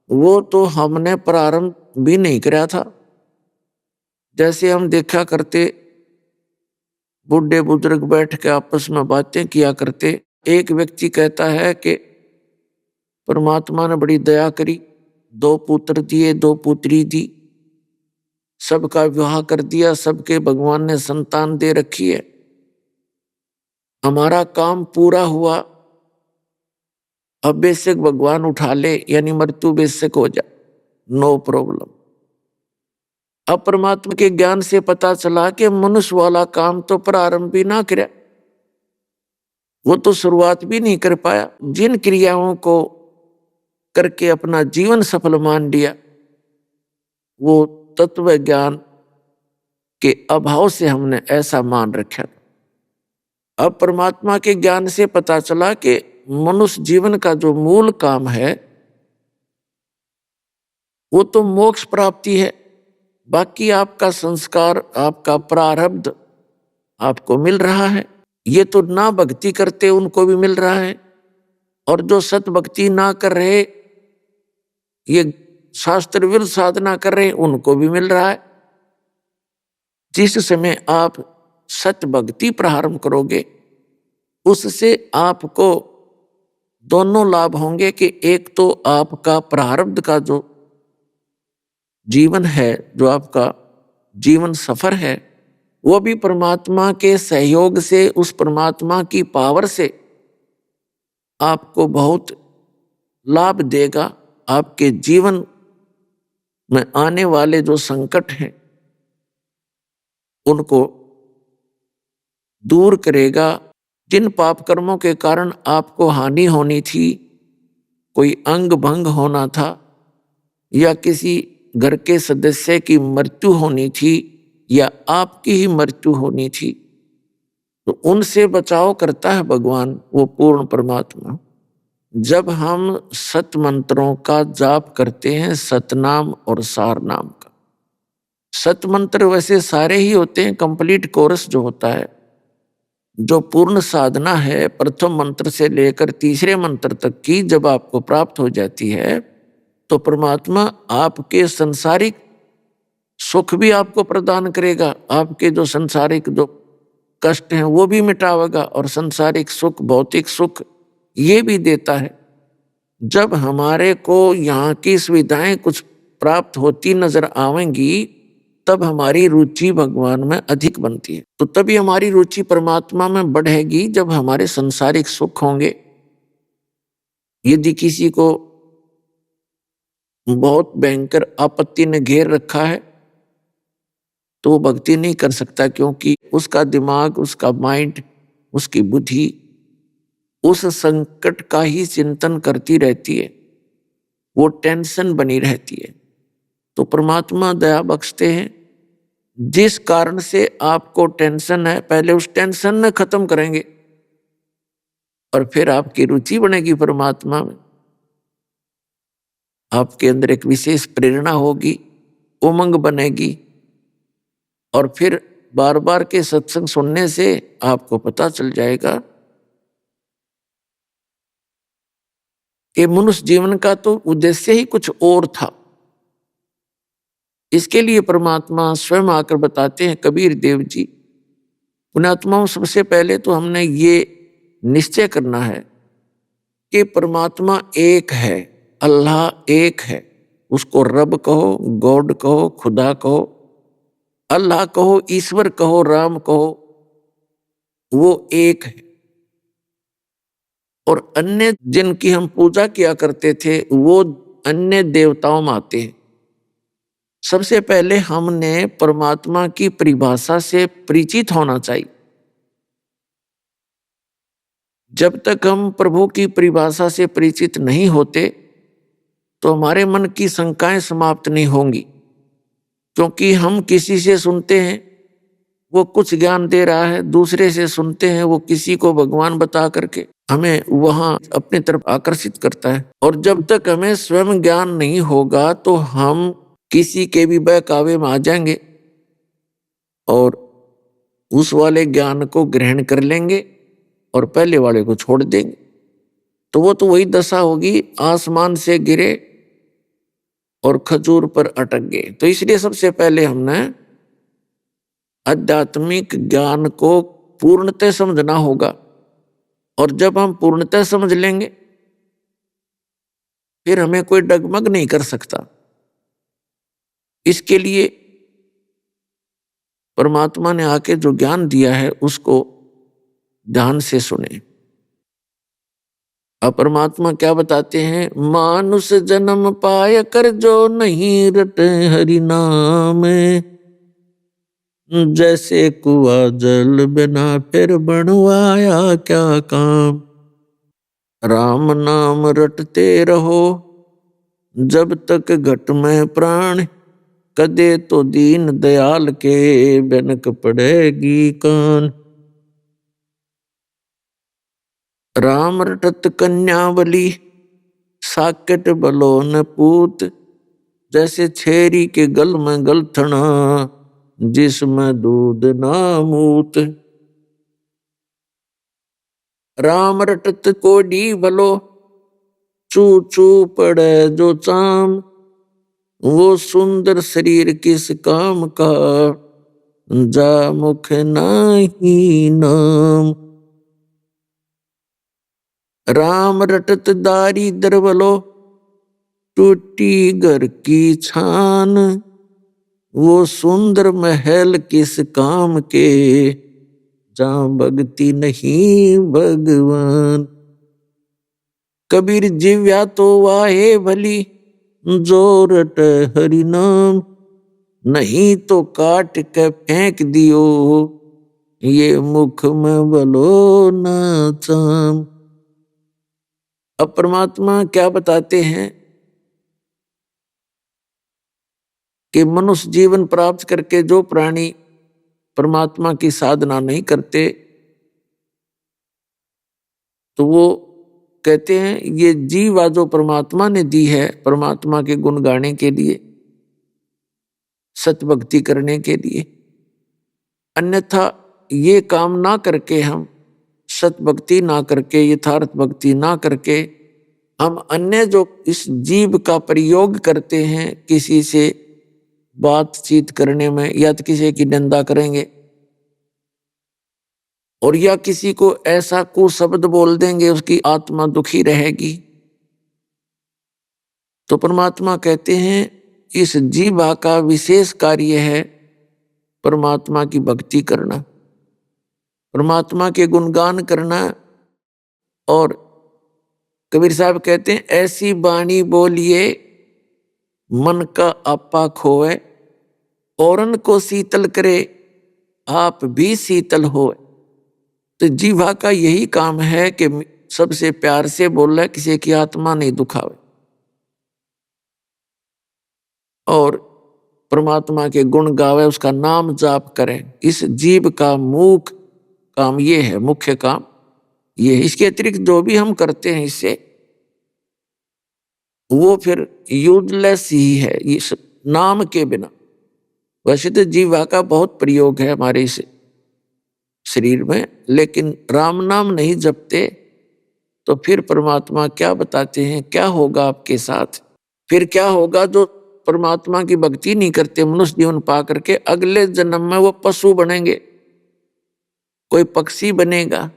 वो तो हमने प्रारंभ भी नहीं किया था। जैसे हम देखा करते, बूढ़े बुजुर्ग बैठ के आपस में बातें किया करते, एक व्यक्ति कहता है कि परमात्मा ने बड़ी दया करी, 2 पुत्र दिए, 2 पुत्री दी, सबका विवाह कर दिया, सबके भगवान ने संतान दे रखी है, हमारा काम पूरा हुआ, अब बेशक भगवान उठा ले, यानी मृत्यु बेशक हो जाए, नो प्रॉब्लम। अब परमात्मा के ज्ञान से पता चला कि मनुष्य वाला काम तो प्रारंभ भी ना किया, वो तो शुरुआत भी नहीं कर पाया। जिन क्रियाओं को करके अपना जीवन सफल मान लिया, वो तत्व ज्ञान के अभाव से हमने ऐसा मान रखा। अब परमात्मा के ज्ञान से पता चला कि मनुष्य जीवन का जो मूल काम है वो तो मोक्ष प्राप्ति है, बाकी आपका संस्कार, आपका प्रारब्ध आपको मिल रहा है। ये तो ना भक्ति करते उनको भी मिल रहा है, और जो सत भक्ति ना कर रहे, ये शास्त्र विरुद्ध साधना कर रहे हैं उनको भी मिल रहा है। जिस समय आप सत्य भक्ति प्रारंभ करोगे उससे आपको दोनों लाभ होंगे कि एक तो आपका प्रारब्ध का जो जीवन है, जो आपका जीवन सफर है, वो भी परमात्मा के सहयोग से, उस परमात्मा की पावर से आपको बहुत लाभ देगा। आपके जीवन में आने वाले जो संकट हैं उनको दूर करेगा। जिन पाप कर्मों के कारण आपको हानि होनी थी, कोई अंग भंग होना था या किसी घर के सदस्य की मृत्यु होनी थी या आपकी ही मृत्यु होनी थी, तो उनसे बचाव करता है भगवान, वो पूर्ण परमात्मा। जब हम सत मंत्रों का जाप करते हैं, सतनाम और सार नाम का, सत मंत्र वैसे सारे ही होते हैं, कंप्लीट कोर्स जो होता है, जो पूर्ण साधना है, प्रथम मंत्र से लेकर तीसरे मंत्र तक की जब आपको प्राप्त हो जाती है तो परमात्मा आपके सांसारिक सुख भी आपको प्रदान करेगा, आपके जो सांसारिक जो कष्ट हैं वो भी मिटावेगा और सांसारिक सुख, भौतिक सुख ये भी देता है। जब हमारे को यहाँ की सुविधाएं कुछ प्राप्त होती नजर आवेंगी तब हमारी रुचि भगवान में अधिक बनती है, तो तभी हमारी रुचि परमात्मा में बढ़ेगी जब हमारे सांसारिक सुख होंगे। यदि किसी को बहुत भयंकर आपत्ति ने घेर रखा है तो वो भक्ति नहीं कर सकता, क्योंकि उसका दिमाग, उसका माइंड, उसकी बुद्धि उस संकट का ही चिंतन करती रहती है, वो टेंशन बनी रहती है। तो परमात्मा दया बख्शते हैं, जिस कारण से आपको टेंशन है पहले उस टेंशन ने खत्म करेंगे और फिर आपकी रुचि बनेगी परमात्मा में, आपके अंदर एक विशेष प्रेरणा होगी, उमंग बनेगी और फिर बार बार के सत्संग सुनने से आपको पता चल जाएगा कि मनुष्य जीवन का तो उद्देश्य ही कुछ और था। इसके लिए परमात्मा स्वयं आकर बताते हैं, कबीर देव जी, पुण्यात्माओं, सबसे पहले तो हमने ये निश्चय करना है कि परमात्मा एक है, अल्लाह एक है। उसको रब कहो, गॉड कहो, खुदा कहो, अल्लाह कहो, ईश्वर कहो, राम कहो, वो एक है। और अन्य जिनकी हम पूजा किया करते थे वो अन्य देवताओं में आते हैं। सबसे पहले हमने परमात्मा की परिभाषा से परिचित होना चाहिए। जब तक हम प्रभु की परिभाषा से परिचित नहीं होते तो हमारे मन की शंकाएं समाप्त नहीं होंगी, क्योंकि हम किसी से सुनते हैं वो कुछ ज्ञान दे रहा है, दूसरे से सुनते हैं वो किसी को भगवान बता करके हमें वहां अपनी तरफ आकर्षित करता है। और जब तक हमें स्वयं ज्ञान नहीं होगा तो हम किसी के भी बहकावे में आ जाएंगे और उस वाले ज्ञान को ग्रहण कर लेंगे और पहले वाले को छोड़ देंगे। तो वो तो वही दशा होगी, आसमान से गिरे और खजूर पर अटक गए। तो इसलिए सबसे पहले हमने आध्यात्मिक ज्ञान को पूर्णतः समझना होगा, और जब हम पूर्णतः समझ लेंगे फिर हमें कोई डगमग नहीं कर सकता। इसके लिए परमात्मा ने आके जो ज्ञान दिया है उसको ध्यान से सुने। अब परमात्मा क्या बताते हैं, मानुष जन्म पाय कर जो नहीं रटे हरि नाम, जैसे कुआ जल बिना फिर बनवाया क्या काम। राम नाम रटते रहो जब तक घट में प्राण, कदे तो दीन दयाल के बनक पड़ेगी कान। राम रटत कन्यावली साकेट बलो न पूत, जैसे छेरी के गल में गलथना जिसमें दूध ना मूत। राम रटत कोडी भलो चू चू पड़े जो चाम, वो सुंदर शरीर किस काम का, जा मुख नाही नाम। राम रटत दारी दरबलो, टूटी घर की छान। वो सुंदर महल किस काम के, जहाँ भक्ति नहीं भगवान। कबीर जिव्या तो वाहे भली, जो रट हरि नाम। नहीं तो काट के फेंक दियो, ये मुख में बलो न चाम। अब परमात्मा क्या बताते हैं कि मनुष्य जीवन प्राप्त करके जो प्राणी परमात्मा की साधना नहीं करते, तो वो कहते हैं ये जीवा जो परमात्मा ने दी है परमात्मा के गुण गाने के लिए, सत्य भक्ति करने के लिए, अन्यथा ये काम ना करके, हम सत्य भक्ति ना करके, यथार्थ भक्ति ना करके, हम अन्य जो इस जीव का प्रयोग करते हैं किसी से बातचीत करने में, या तो किसी की निंदा करेंगे और या किसी को ऐसा कुशब्द बोल देंगे उसकी आत्मा दुखी रहेगी। तो परमात्मा कहते हैं इस जीवा का विशेष कार्य है परमात्मा की भक्ति करना, परमात्मा के गुणगान करना। और कबीर साहब कहते हैं ऐसी बाणी बोलिए मन का आपा खोए, औरन को शीतल करे आप भी शीतल होए। तो जीवा का यही काम है कि सबसे प्यार से बोले, किसी की आत्मा नहीं दुखावे, और परमात्मा के गुण गावे, उसका नाम जाप करें। इस जीव का मुख्य काम ये है, मुख्य काम ये है। इसके अतिरिक्त जो भी हम करते हैं इससे वो फिर यूजलेस ही है इस नाम के बिना। वैसे तो जीवा का बहुत प्रयोग है हमारे इस शरीर में, लेकिन राम नाम नहीं जपते तो फिर परमात्मा क्या बताते हैं क्या होगा आपके साथ। फिर क्या होगा जो परमात्मा की भक्ति नहीं करते, मनुष्य जीवन पा करके अगले जन्म में वो पशु बनेंगे, कोई पक्षी बनेगा।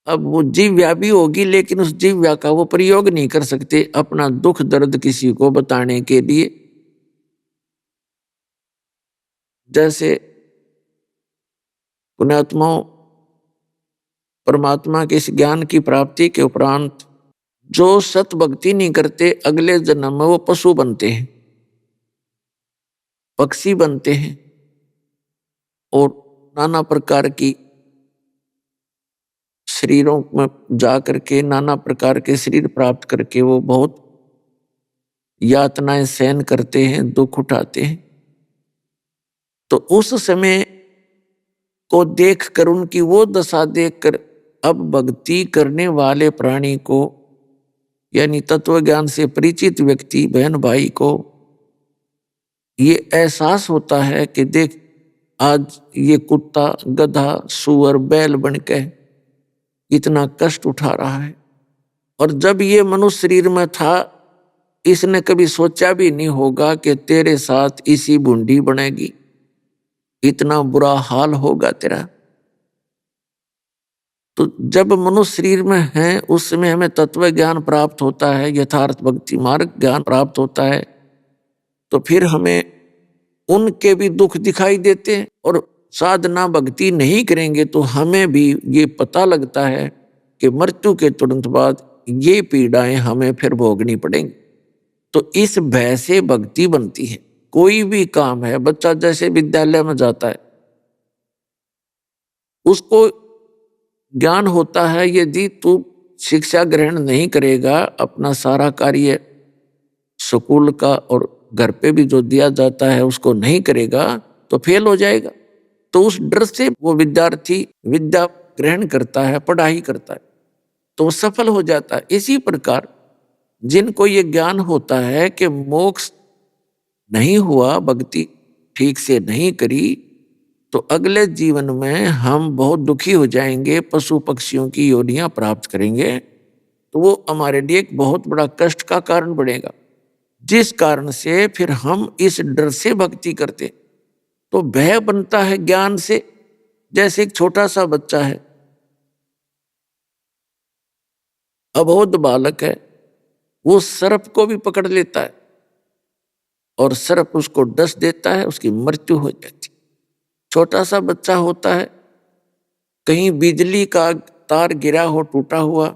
अब वो जीव्या भी होगी लेकिन उस जीव्या का वो प्रयोग नहीं कर सकते अपना दुख दर्द किसी को बताने के लिए। जैसे पुण्यात्माओं, परमात्मा के इस ज्ञान की प्राप्ति के उपरांत जो सत भक्ति नहीं करते अगले जन्म में वो पशु बनते हैं, पक्षी बनते हैं, और नाना प्रकार की शरीरों में जा करके नाना प्रकार के शरीर प्राप्त करके वो बहुत यातनाएं सहन करते हैं, दुख उठाते हैं। तो उस समय को देखकर, उनकी वो दशा देखकर अब भक्ति करने वाले प्राणी को, यानी तत्व ज्ञान से परिचित व्यक्ति बहन भाई को ये एहसास होता है कि देख आज ये कुत्ता गधा सुअर बैल बनके इतना कष्ट उठा रहा है, और जब ये मनुष्य शरीर में था इसने कभी सोचा भी नहीं होगा कि तेरे साथ इसी बूंदी बनेगी, इतना बुरा हाल होगा तेरा। तो जब मनुष्य शरीर में है उस समय हमें तत्व ज्ञान प्राप्त होता है, यथार्थ भक्ति मार्ग ज्ञान प्राप्त होता है, तो फिर हमें उनके भी दुख दिखाई देते हैं। और साधना भक्ति नहीं करेंगे तो हमें भी ये पता लगता है कि मृत्यु के तुरंत बाद ये पीड़ाएं हमें फिर भोगनी पड़ेंगी। तो इस भय से भक्ति बनती है। कोई भी काम है, बच्चा जैसे विद्यालय में जाता है उसको ज्ञान होता है यदि तू शिक्षा ग्रहण नहीं करेगा, अपना सारा कार्य स्कूल का और घर पे भी जो दिया जाता है उसको नहीं करेगा तो फेल हो जाएगा। तो उस डर से वो विद्यार्थी विद्या ग्रहण करता है, पढ़ाई करता है, तो वो सफल हो जाता है। इसी प्रकार जिनको ये ज्ञान होता है कि मोक्ष नहीं हुआ, भक्ति ठीक से नहीं करी, तो अगले जीवन में हम बहुत दुखी हो जाएंगे, पशु पक्षियों की योनियां प्राप्त करेंगे, तो वो हमारे लिए एक बहुत बड़ा कष्ट का कारण बनेगा। जिस कारण से फिर हम इस डर से भक्ति करते। तो भय बनता है ज्ञान से। जैसे एक छोटा सा बच्चा है, अबोध बालक है, वो सर्प को भी पकड़ लेता है और सर्प उसको डस देता है, उसकी मृत्यु हो जाती। छोटा सा बच्चा होता है, कहीं बिजली का तार गिरा हो टूटा हुआ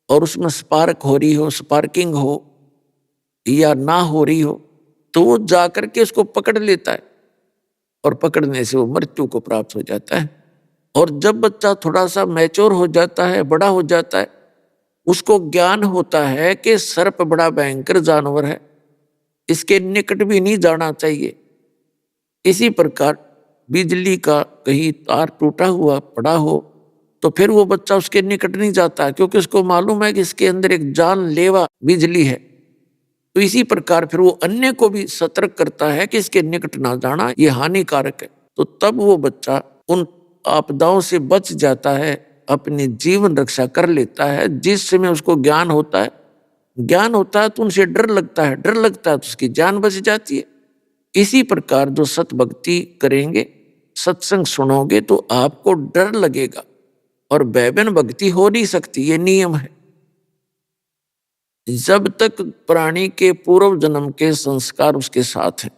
और उसमें स्पार्क हो रही हो, स्पार्किंग हो या ना हो रही हो, तो वो जाकर के उसको पकड़ लेता है और पकड़ने से वो मृत्यु को प्राप्त हो जाता है। और जब बच्चा थोड़ा सा मैच्योर हो जाता है, बड़ा हो जाता है, उसको ज्ञान होता है कि सर्प बड़ा भयंकर जानवर है, इसके निकट भी नहीं जाना चाहिए। इसी प्रकार बिजली का कहीं तार टूटा हुआ पड़ा हो तो फिर वो बच्चा उसके निकट नहीं जाता, क्योंकि उसको मालूम है कि इसके अंदर एक जानलेवा बिजली है। तो इसी प्रकार फिर वो अन्य को भी सतर्क करता है कि इसके निकट ना जाना, ये हानिकारक है। तो तब वो बच्चा उन आपदाओं से बच जाता है, अपनी जीवन रक्षा कर लेता है। जिस समय उसको ज्ञान होता है, ज्ञान होता है तो उनसे डर लगता है, डर लगता है तो उसकी जान बच जाती है। इसी प्रकार जो सत भक्ति करेंगे, सत्संग सुनोगे तो आपको डर लगेगा और वैभन भक्ति हो नहीं सकती, ये नियम है। जब तक प्राणी के पूर्व जन्म के संस्कार उसके साथ हैं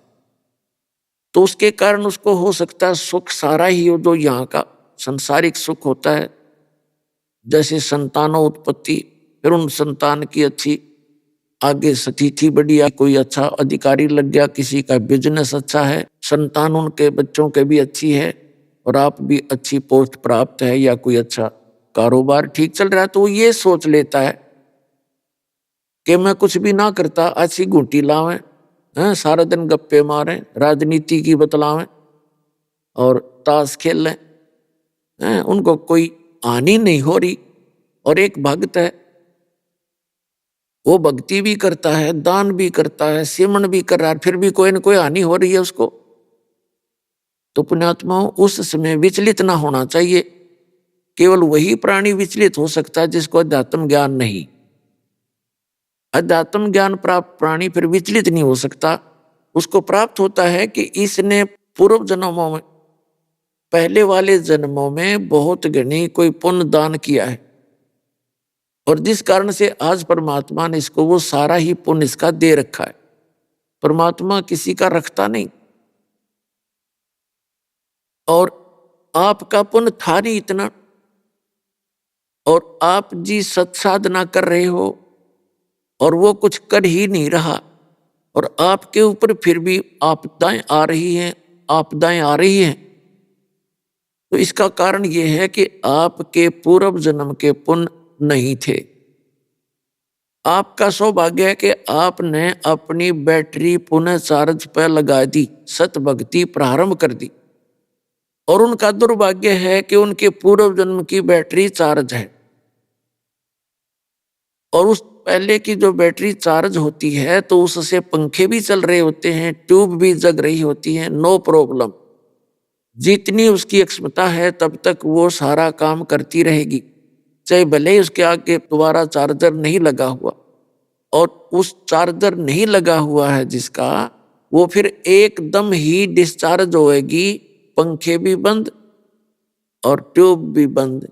तो उसके कारण उसको हो सकता है सुख सारा ही हो जो यहाँ का संसारिक सुख होता है, जैसे संतानों उत्पत्ति, फिर उन संतान की अच्छी आगे स्थिति बढ़िया, कोई अच्छा अधिकारी लग गया, किसी का बिजनेस अच्छा है, संतान उनके बच्चों के भी अच्छी है और आप भी अच्छी पोस्ट प्राप्त है या कोई अच्छा कारोबार ठीक चल रहा है, तो वो ये सोच लेता है कि मैं कुछ भी ना करता, अच्छी घूटी लावें, सारा दिन गप्पे मारें, राजनीति की बतलावें और ताश खेल लें, उनको कोई हानि नहीं हो रही। और एक भक्त है, वो भक्ति भी करता है, दान भी करता है, सिमरण भी कर रहा है, फिर भी कोई न कोई हानि हो रही है उसको। तो पुण्यात्माओं, उस समय विचलित ना होना चाहिए। केवल वही प्राणी विचलित हो सकता है जिसको अध्यात्म ज्ञान नहीं। अध्यात्म ज्ञान प्राप्त प्राणी फिर विचलित नहीं हो सकता। उसको प्राप्त होता है कि इसने पूर्व जन्मों में, पहले वाले जन्मों में बहुत घनी कोई पुण्य दान किया है और जिस कारण से आज परमात्मा ने इसको वो सारा ही पुण्य इसका दे रखा है। परमात्मा किसी का रखता नहीं। और आपका पुण्य था नहीं इतना, और आप जी सत्साधना कर रहे हो और वो कुछ कर ही नहीं रहा, और आपके ऊपर फिर भी आपदाएं आ रही हैं, आपदाएं आ रही हैं। तो इसका कारण ये है कि आपके पूर्व जन्म के पुण्य नहीं थे। आपका सौभाग्य है कि आपने अपनी बैटरी पुनः चार्ज पर लगा दी, सत भक्ति प्रारंभ कर दी। और उनका दुर्भाग्य है कि उनके पूर्व जन्म की बैटरी चार्ज है, और उस पहले की जो बैटरी चार्ज होती है तो उससे पंखे भी चल रहे होते हैं, ट्यूब भी जग रही होती है, नो प्रॉब्लम। जितनी उसकी क्षमता है तब तक वो सारा काम करती रहेगी, चाहे भले ही उसके आगे दोबारा चार्जर नहीं लगा हुआ। और उस चार्जर नहीं लगा हुआ है जिसका, वो फिर एकदम ही डिस्चार्ज होएगी, पंखे भी बंद और ट्यूब भी बंद,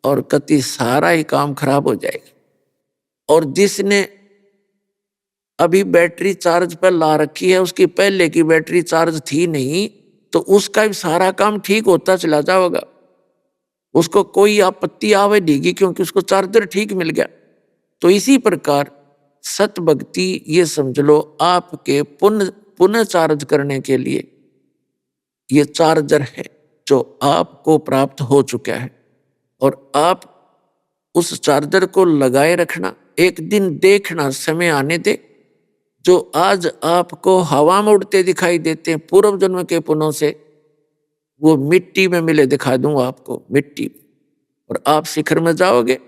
और कति सारा ही काम खराब हो जाएगा। और जिसने अभी बैटरी चार्ज पर ला रखी है, उसकी पहले की बैटरी चार्ज थी नहीं, तो उसका भी सारा काम ठीक होता चला जाएगा, उसको कोई आपत्ति आवे नहीं, क्योंकि उसको चार्जर ठीक मिल गया। तो इसी प्रकार सत भक्ति, ये समझ लो, आपके पुनः चार्ज करने के लिए ये चार्जर है जो आपको प्राप्त हो चुका है, और आप उस चार्जर को लगाए रखना। एक दिन देखना, समय आने दे, जो आज आपको हवा में उड़ते दिखाई देते हैं पूर्व जन्म के पुण्यों से, वो मिट्टी में मिले दिखा दूंगा आपको, मिट्टी में, और आप शिखर में जाओगे।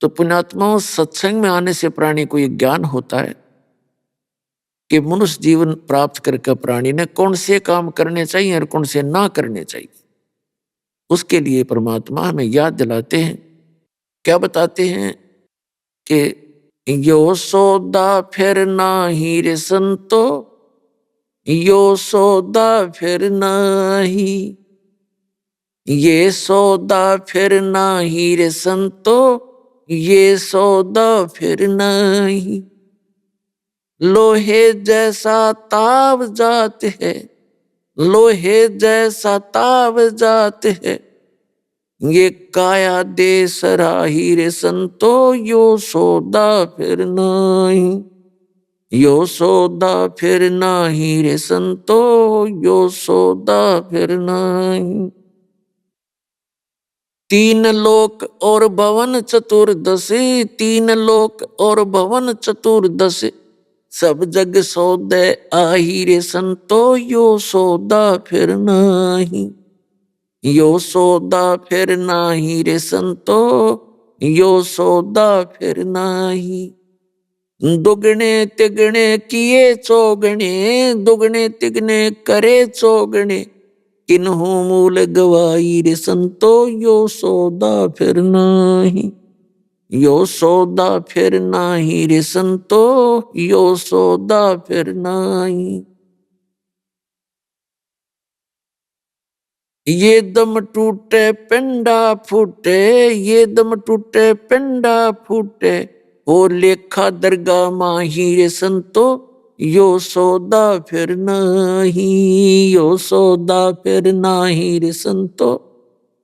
तो पुण्यात्माओं, सत्संग में आने से प्राणी को यह ज्ञान होता है कि मनुष्य जीवन प्राप्त करके प्राणी ने कौन से काम करने चाहिए और कौन से ना करने चाहिए। उसके लिए परमात्मा हमें याद दिलाते हैं क्या बताते हैं कि यो सौदा फिर नाही रे संतो, यो सौदा फिर नाही, ये सौदा फिर नाही रे संतो, ये सौदा फिर नाही। लोहे जैसा ताव जात है, लोहे जैसा ताव जात है, ये काया दे सराही रे संतो, यो सौदा फिर नाही, यो सौदा फिर नाही रे संतो, यो सौदा फिर नाही। तीन लोक और भवन चतुर्दश, तीन लोक और भवन चतुर्दश, सब जग सौदे आही रे संतो, यो सौदा फिर नाही, यो सौदा फिर नाही रे संतो, यो सौदा फिर नाही। दुगने तिगने किए चौगने, दुगने तिगने करे चौगने, किन्हू मूल गवाई रे संतो, यो सौदा फिर नाही, यो सौदा फिर नाही रे संतो, यो सौदा फिर नाही। ये दम टूटे पिंडा फूटे, ये दम टूटे पिंडा फूटे, हो लेखा दरगाह माही रे संतो, यो सौदा फिर नाही, यो सौदा फिर नाही रे संतो,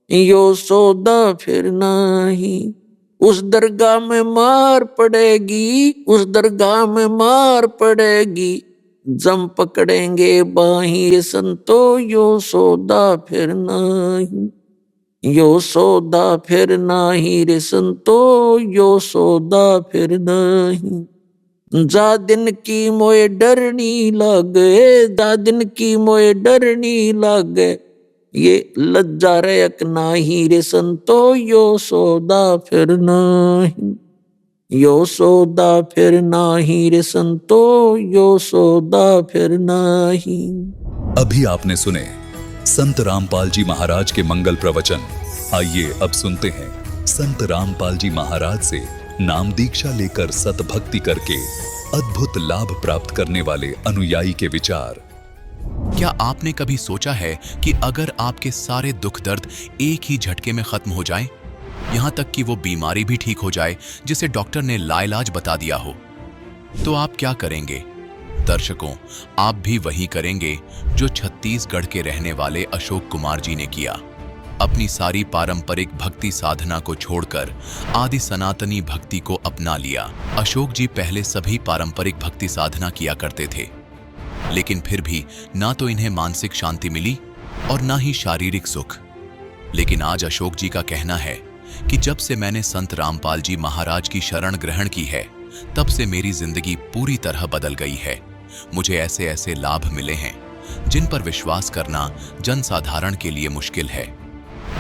यो सौदा फिर नाही। उस दरगाह में मार पड़ेगी, उस दरगाह में मार पड़ेगी, जम पकड़ेंगे बाही रे संतो, यो सौदा फिर नाही, यो सौदा फिर नाही रे संतो, यो सौदा फिर नाही। जा दिन की मोए डरनी लागे, जा दिन की मोए डरनी लागे, ये लज्जा रयक नाही रे संतो, यो सौदा फिर नाही, यो सौदा फिर नाही रे संतो, यो सौदा फिर नाही। अभी आपने सुने संत रामपाल जी महाराज के मंगल प्रवचन। आइए अब सुनते हैं संत रामपाल जी महाराज से नाम दीक्षा लेकर सतभक्ति करके अद्भुत लाभ प्राप्त करने वाले अनुयायी के विचार। क्या आपने कभी सोचा है कि अगर आपके सारे दुख दर्द एक ही झटके में खत्म हो जाएं, यहां तक कि वो बीमारी भी ठीक हो जाए जिसे डॉक्टर ने लाइलाज बता दिया हो, तो आप क्या करेंगे? दर्शकों, आप भी वही करेंगे जो छत्तीसगढ़ के रहने वाले अशोक कुमार जी ने किया। अपनी सारी पारंपरिक भक्ति साधना को छोड़कर आदि सनातनी भक्ति को अपना लिया। अशोक जी पहले सभी पारंपरिक भक्ति साधना किया करते थे, लेकिन फिर भी ना तो इन्हें मानसिक शांति मिली और ना ही शारीरिक सुख। लेकिन आज अशोक जी का कहना है कि जब से मैंने संत रामपाल जी महाराज की शरण ग्रहण की है, तब से मेरी जिंदगी पूरी तरह बदल गई है। मुझे ऐसे ऐसे लाभ मिले हैं जिन पर विश्वास करना जनसाधारण के लिए मुश्किल है।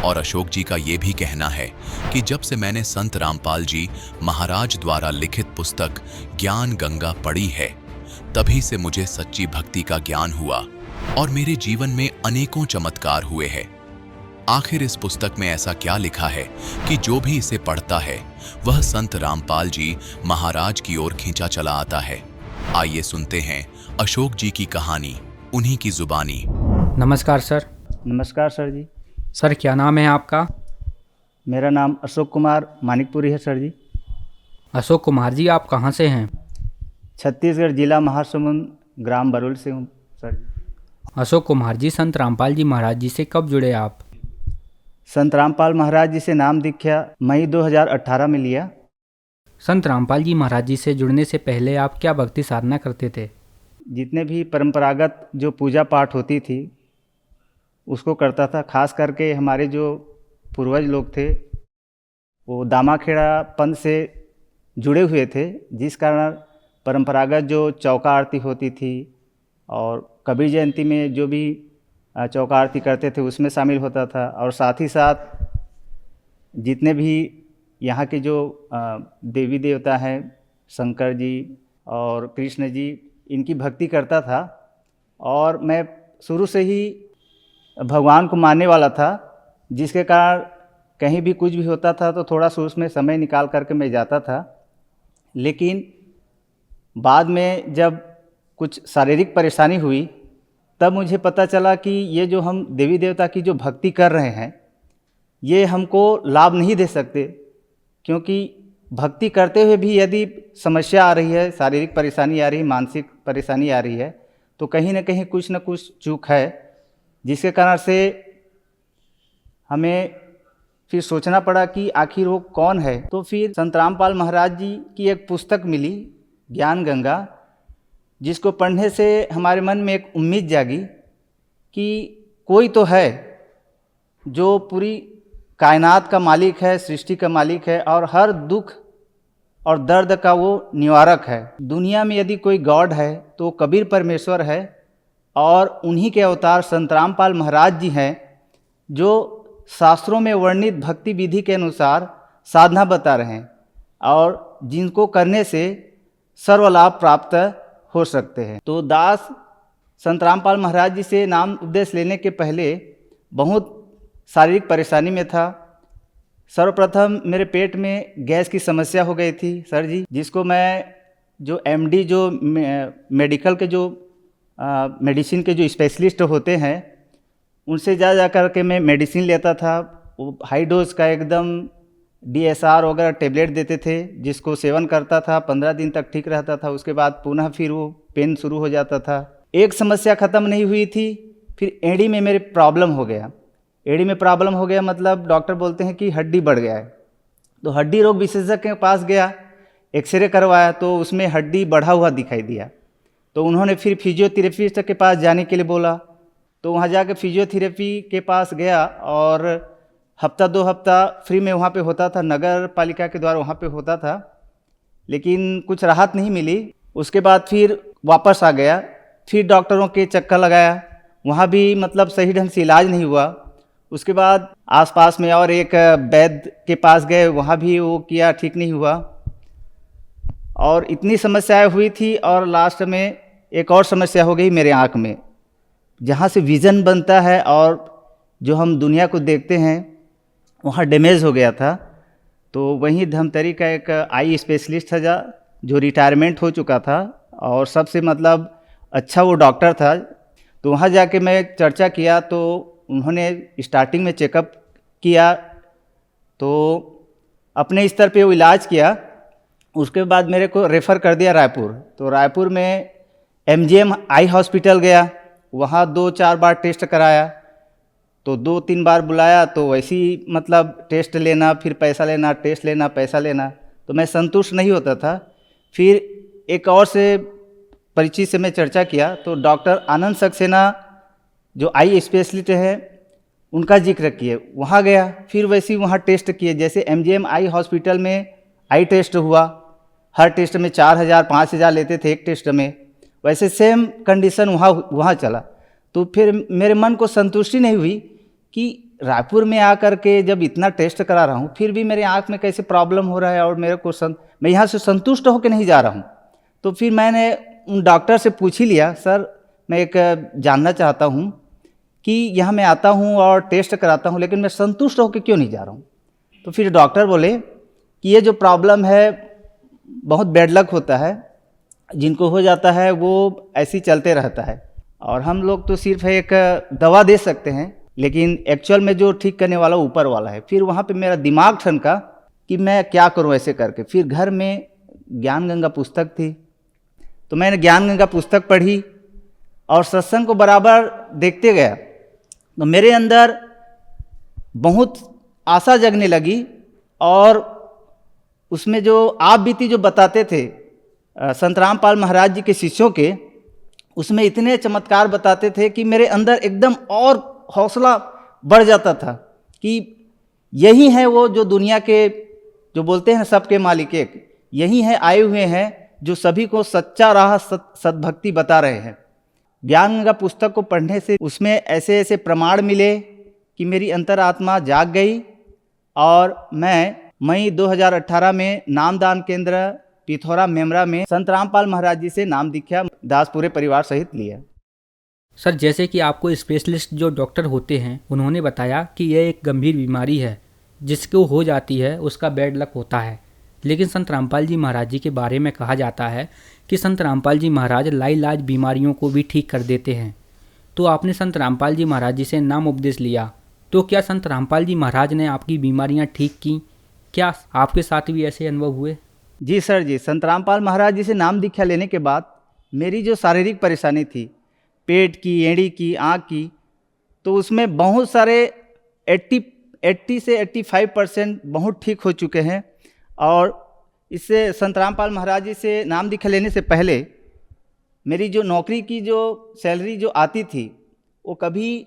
और अशोक जी का ये भी कहना है कि जब से मैंने संत रामपाल जी महाराज द्वारा लिखित पुस्तक ज्ञान गंगा पढ़ी है, तभी से मुझे सच्ची भक्ति का ज्ञान हुआ और मेरे जीवन में अनेकों चमत्कार हुए हैं। आखिर इस पुस्तक में ऐसा क्या लिखा है कि जो भी इसे पढ़ता है वह संत रामपाल जी महाराज की ओर खींचा चला आता है। आइए सुनते हैं अशोक जी की कहानी उन्हीं की जुबानी। नमस्कार सर। नमस्कार सर जी। सर क्या नाम है आपका? मेरा नाम अशोक कुमार मानिकपुरी है सर जी। अशोक कुमार जी, आप कहाँ से हैं? छत्तीसगढ़ जिला महासमुंद, ग्राम बरुल से हूँ सर जी। अशोक कुमार जी, संत रामपाल जी महाराज जी से कब जुड़े आप? संत रामपाल महाराज जी से नाम दीक्षा मई 2018 में लिया। संत रामपाल जी महाराज जी से जुड़ने से पहले आप क्या भक्ति साधना करते थे? जितने भी परंपरागत जो पूजा पाठ होती थी उसको करता था। खास करके हमारे जो पूर्वज लोग थे वो दामाखेड़ा पंथ से जुड़े हुए थे, जिस कारण परंपरागत जो चौका आरती होती थी और कबीर जयंती में जो भी चौका आरती करते थे उसमें शामिल होता था। और साथ ही साथ जितने भी यहाँ के जो देवी देवता हैं, शंकर जी और कृष्ण जी, इनकी भक्ति करता था। और मैं शुरू से ही भगवान को मानने वाला था, जिसके कारण कहीं भी कुछ भी होता था तो थोड़ा सा उसमें समय निकाल करके मैं जाता था। लेकिन बाद में जब कुछ शारीरिक परेशानी हुई तब मुझे पता चला कि ये जो हम देवी देवता की जो भक्ति कर रहे हैं ये हमको लाभ नहीं दे सकते, क्योंकि भक्ति करते हुए भी यदि समस्या आ रही है, शारीरिक परेशानी आ रही है, मानसिक परेशानी आ रही है, तो कहीं ना कहीं कुछ न कुछ चूक है, जिसके कारण से हमें फिर सोचना पड़ा कि आखिर वो कौन है। तो फिर संत रामपाल महाराज जी की एक पुस्तक मिली, ज्ञान गंगा, जिसको पढ़ने से हमारे मन में एक उम्मीद जागी कि कोई तो है जो पूरी कायनात का मालिक है, सृष्टि का मालिक है और हर दुख और दर्द का वो निवारक है। दुनिया में यदि कोई गॉड है तो कबीर परमेश्वर है, और उन्हीं के अवतार संत रामपाल महाराज जी हैं जो शास्त्रों में वर्णित भक्ति विधि के अनुसार साधना बता रहे हैं और जिनको करने से सर्वलाभ प्राप्त हो सकते हैं। तो दास संत रामपाल महाराज जी से नाम उपदेश लेने के पहले बहुत शारीरिक परेशानी में था। सर्वप्रथम मेरे पेट में गैस की समस्या हो गई थी सर जी, जिसको मैं जो एमडी जो मेडिकल के जो मेडिसिन के जो स्पेशलिस्ट होते हैं उनसे जा कर के मैं मेडिसिन लेता था। वो हाई डोज का एकदम DSR वगैरह टेबलेट देते थे, जिसको सेवन करता था, 15 दिन तक ठीक रहता था, उसके बाद पुनः फिर वो पेन शुरू हो जाता था। एक समस्या ख़त्म नहीं हुई थी, फिर एड़ी में मेरे प्रॉब्लम हो गया। एड़ी में प्रॉब्लम हो गया मतलब डॉक्टर बोलते हैं कि हड्डी बढ़ गया है। तो हड्डी रोग विशेषज्ञ के पास गया, एक्सरे करवाया तो उसमें हड्डी बढ़ा हुआ दिखाई दिया। तो उन्होंने फिर फिजियोथेरेपिस्ट के पास जाने के लिए बोला। तो वहाँ जाकर फिजियोथेरेपी के पास गया और हफ्ता 2 हफ्ता फ्री में वहाँ पे होता था, नगर पालिका के द्वारा वहाँ पे होता था, लेकिन कुछ राहत नहीं मिली। उसके बाद फिर वापस आ गया, फिर डॉक्टरों के चक्कर लगाया, वहाँ भी मतलब सही ढंग से इलाज नहीं हुआ। उसके बाद आसपास में और एक वैद्य के पास गए, वहाँ भी वो किया, ठीक नहीं हुआ। और इतनी समस्याएं हुई थी और लास्ट में एक और समस्या हो गई मेरे आँख में, जहाँ से विज़न बनता है और जो हम दुनिया को देखते हैं वहाँ डैमेज हो गया था। तो वहीं धमतरी का एक आई स्पेशलिस्ट था जो रिटायरमेंट हो चुका था और सबसे मतलब अच्छा वो डॉक्टर था। तो वहाँ जाके मैं चर्चा किया तो उन्होंने स्टार्टिंग में चेकअप किया, तो अपने स्तर पे वो इलाज किया। उसके बाद मेरे को रेफ़र कर दिया रायपुर। तो रायपुर में MGM आई हॉस्पिटल गया, वहाँ 2-4 बार टेस्ट कराया, तो 2-3 बार बुलाया, तो वैसे ही मतलब टेस्ट लेना, फिर पैसा लेना, टेस्ट लेना, पैसा लेना, तो मैं संतुष्ट नहीं होता था। फिर एक और से परिचित से मैं चर्चा किया तो डॉक्टर आनंद सक्सेना जो आई स्पेशलिस्ट है उनका जिक्र किए, वहाँ गया, फिर वैसे ही वहाँ टेस्ट किए। जैसे MGM आई हॉस्पिटल में आई टेस्ट हुआ, हर टेस्ट में 4,000-5,000 लेते थे एक टेस्ट में, वैसे सेम कंडीशन वहाँ चला। तो फिर मेरे मन को संतुष्टि नहीं हुई कि रायपुर में आकर के जब इतना टेस्ट करा रहा हूँ फिर भी मेरे आँख में कैसे प्रॉब्लम हो रहा है और मेरे को मैं यहाँ से संतुष्ट होकर नहीं जा रहा हूँ। तो फिर मैंने उन डॉक्टर से पूछ ही लिया, सर मैं एक जानना चाहता हूँ कि यहाँ मैं आता हूँ और टेस्ट कराता हूँ लेकिन मैं संतुष्ट होकर क्यों नहीं जा रहा हूँ। तो फिर डॉक्टर बोले कि ये जो प्रॉब्लम है बहुत बैड लक होता है, जिनको हो जाता है वो ऐसे ही चलते रहता है, और हम लोग तो सिर्फ एक दवा दे सकते हैं, लेकिन एक्चुअल में जो ठीक करने वाला ऊपर वाला है। फिर वहाँ पे मेरा दिमाग ठनका कि मैं क्या करूँ ऐसे करके। फिर घर में ज्ञान गंगा पुस्तक थी, तो मैंने ज्ञान गंगा पुस्तक पढ़ी और सत्संग को बराबर देखते गया। तो मेरे अंदर बहुत आशा जगने लगी और उसमें जो आप बीती जो बताते थे संत रामपाल महाराज जी के शिष्यों के, उसमें इतने चमत्कार बताते थे कि मेरे अंदर एकदम और हौसला बढ़ जाता था कि यही है वो जो दुनिया के जो बोलते हैं सबके मालिक एक, यही है आए हुए हैं जो सभी को सच्चा राह सद्भक्ति बता रहे हैं। ज्ञान गंगा पुस्तक को पढ़ने से उसमें ऐसे ऐसे प्रमाण मिले कि मेरी अंतरात्मा जाग गई और मैं मई 2018 में नामदान केंद्र पिथौरा मेमरा में संत रामपाल महाराज जी से नाम दीक्षा दास पूरे परिवार सहित लिया। सर, जैसे कि आपको स्पेशलिस्ट जो डॉक्टर होते हैं उन्होंने बताया कि यह एक गंभीर बीमारी है जिसको हो जाती है उसका बैड लक होता है। लेकिन संत रामपाल जी महाराज जी के बारे में कहा जाता है कि संत रामपाल जी महाराज लाइलाज बीमारियों को भी ठीक कर देते हैं। तो आपने संत रामपाल जी महाराज जी से नाम उपदेश लिया, तो क्या संत रामपाल जी महाराज ने आपकी बीमारियां ठीक की? क्या आपके साथ भी ऐसे अनुभव हुए? जी सर जी, संत रामपाल महाराज जी से नाम दीक्षा लेने के बाद मेरी जो शारीरिक परेशानी थी, पेट की, एड़ी की, आँख की, तो उसमें बहुत सारे 80 से 85% बहुत ठीक हो चुके हैं। और इससे संत रामपाल महाराज जी से नाम दीक्षा लेने से पहले मेरी जो नौकरी की जो सैलरी जो आती थी वो कभी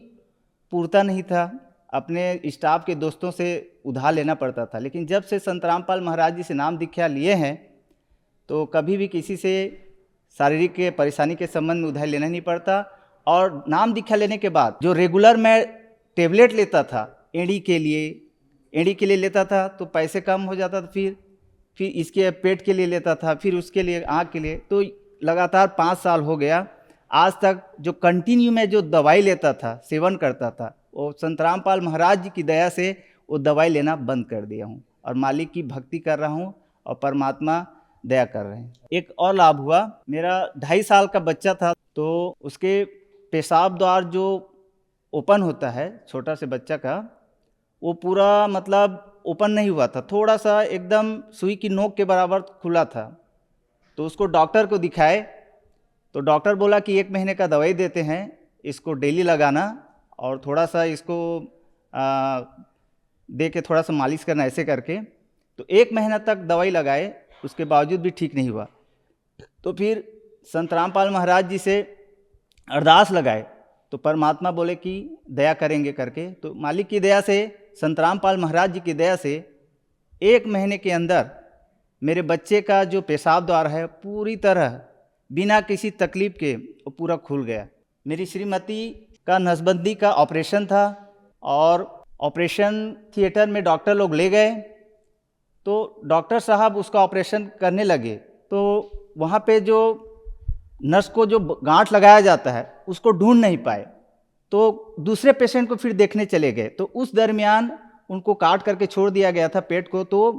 पूरता नहीं था, अपने स्टाफ के दोस्तों से उधार लेना पड़ता था। लेकिन जब से संत रामपाल महाराज जी से नाम दीक्षा लिए हैं तो कभी भी किसी से शारीरिक के परेशानी के संबंध में उधार लेना नहीं पड़ता। और नाम दीक्षा लेने के बाद जो रेगुलर मैं टेबलेट लेता था एड़ी के लिए लेता था तो पैसे कम हो जाता था, फिर इसके पेट के लिए लेता था, फिर उसके लिए आँख के लिए, तो लगातार 5 साल हो गया। आज तक जो कंटिन्यू में जो दवाई लेता था, सेवन करता था, वो संत रामपाल महाराज जी की दया से वो दवाई लेना बंद कर दिया हूँ और मालिक की भक्ति कर रहा हूँ और परमात्मा दया कर रहे हैं। एक और लाभ हुआ, मेरा 2.5 साल का बच्चा था तो उसके पेशाब द्वार जो ओपन होता है छोटा से बच्चा का, वो पूरा मतलब ओपन नहीं हुआ था, थोड़ा सा एकदम सुई की नोक के बराबर खुला था। तो उसको डॉक्टर को दिखाए तो डॉक्टर बोला कि 1 महीने का दवाई देते हैं, इसको डेली लगाना और थोड़ा सा इसको दे के थोड़ा सा मालिश करना, ऐसे करके। तो 1 महीना तक दवाई लगाए, उसके बावजूद भी ठीक नहीं हुआ। तो फिर संत रामपाल महाराज जी से अरदास लगाए तो परमात्मा बोले कि दया करेंगे करके। तो मालिक की दया से, संत रामपाल महाराज जी की दया से 1 महीने के अंदर मेरे बच्चे का जो पेशाब द्वार है पूरी तरह बिना किसी तकलीफ के वो पूरा खुल गया। मेरी श्रीमती का नसबंदी का ऑपरेशन था और ऑपरेशन थिएटर में डॉक्टर लोग ले गए तो डॉक्टर साहब उसका ऑपरेशन करने लगे तो वहाँ पे जो नर्स को जो गांठ लगाया जाता है उसको ढूंढ नहीं पाए, तो दूसरे पेशेंट को फिर देखने चले गए। तो उस दरमियान उनको काट करके छोड़ दिया गया था पेट को, तो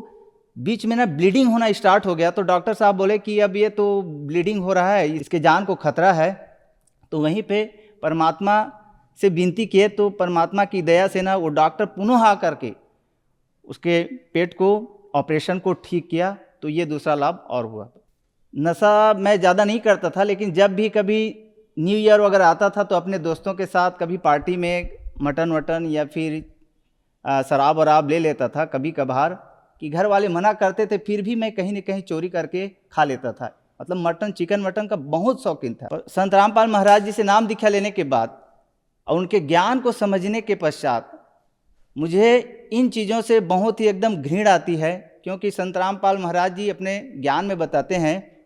बीच में ना ब्लीडिंग होना स्टार्ट हो गया। तो डॉक्टर साहब बोले कि अब ये तो ब्लीडिंग हो रहा है, इसके जान को खतरा है। तो वहीं पे परमात्मा से विनती किए तो परमात्मा की दया से ना वो डॉक्टर पुनः आ करके उसके पेट को, ऑपरेशन को ठीक किया। तो ये दूसरा लाभ और हुआ। नशा मैं ज़्यादा नहीं करता था, लेकिन जब भी कभी न्यू ईयर वगैरह आता था तो अपने दोस्तों के साथ कभी पार्टी में मटन वटन या फिर शराब वराब ले लेता था कभी कभार, कि घर वाले मना करते थे फिर भी मैं कहीं न कहीं चोरी करके खा लेता था। मतलब मटन, चिकन मटन का बहुत शौकीन था। और संत रामपाल महाराज जी से नाम दीक्षा लेने के बाद और उनके ज्ञान को समझने के पश्चात मुझे इन चीज़ों से बहुत ही एकदम घृणा आती है, क्योंकि संत रामपाल महाराज जी अपने ज्ञान में बताते हैं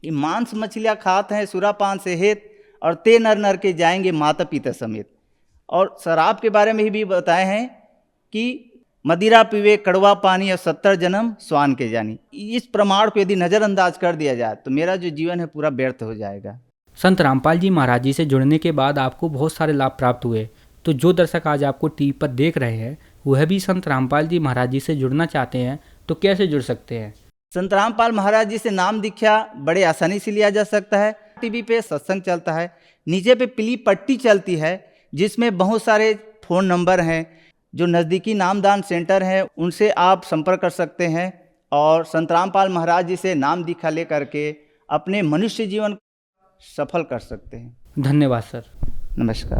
कि मांस मछलियाँ खाते हैं सुरापान से हेत और ते नर नर के जाएंगे माता पिता समेत। और शराब के बारे में भी बताए हैं कि मदिरा पीवे कड़वा पानी और 70 जन्म स्वान के जानी। इस प्रमाण को यदि नज़रअंदाज कर दिया जाए तो मेरा जो जीवन है पूरा व्यर्थ हो जाएगा। संत रामपाल जी महाराज जी से जुड़ने के बाद आपको बहुत सारे लाभ प्राप्त हुए। तो जो दर्शक आज आपको टीवी पर देख रहे हैं वह भी संत रामपाल जी महाराज जी से जुड़ना चाहते हैं तो कैसे जुड़ सकते हैं? संत रामपाल महाराज जी से नाम दीक्षा बड़े आसानी से लिया जा सकता है। टीवी पे सत्संग चलता है, नीचे पे पीली पट्टी चलती है जिसमें बहुत सारे फ़ोन नंबर हैं। जो नज़दीकी नामदान सेंटर हैं उनसे आप संपर्क कर सकते हैं और संत रामपाल महाराज जी से नाम दीक्षा ले करके अपने मनुष्य जीवन सफल कर सकते हैं। धन्यवाद सर। नमस्कार।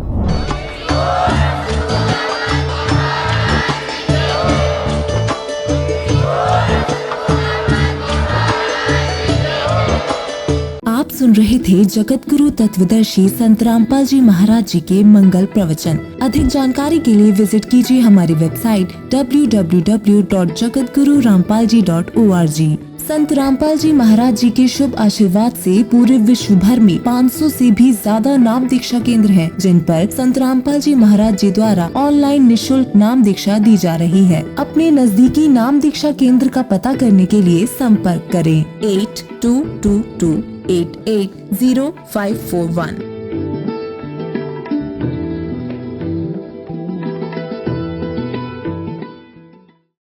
आप सुन रहे थे जगत गुरु तत्वदर्शी संत रामपाल जी महाराज जी के मंगल प्रवचन। अधिक जानकारी के लिए विजिट कीजिए हमारी वेबसाइट www.jagatgururampalji.org। संत रामपाल जी महाराज जी के शुभ आशीर्वाद से पूरे विश्व भर में 500 से भी ज्यादा नाम दीक्षा केंद्र हैं, जिन पर संत रामपाल जी महाराज जी द्वारा ऑनलाइन निशुल्क नाम दीक्षा दी जा रही है। अपने नजदीकी नाम दीक्षा केंद्र का पता करने के लिए संपर्क करें 8222880541।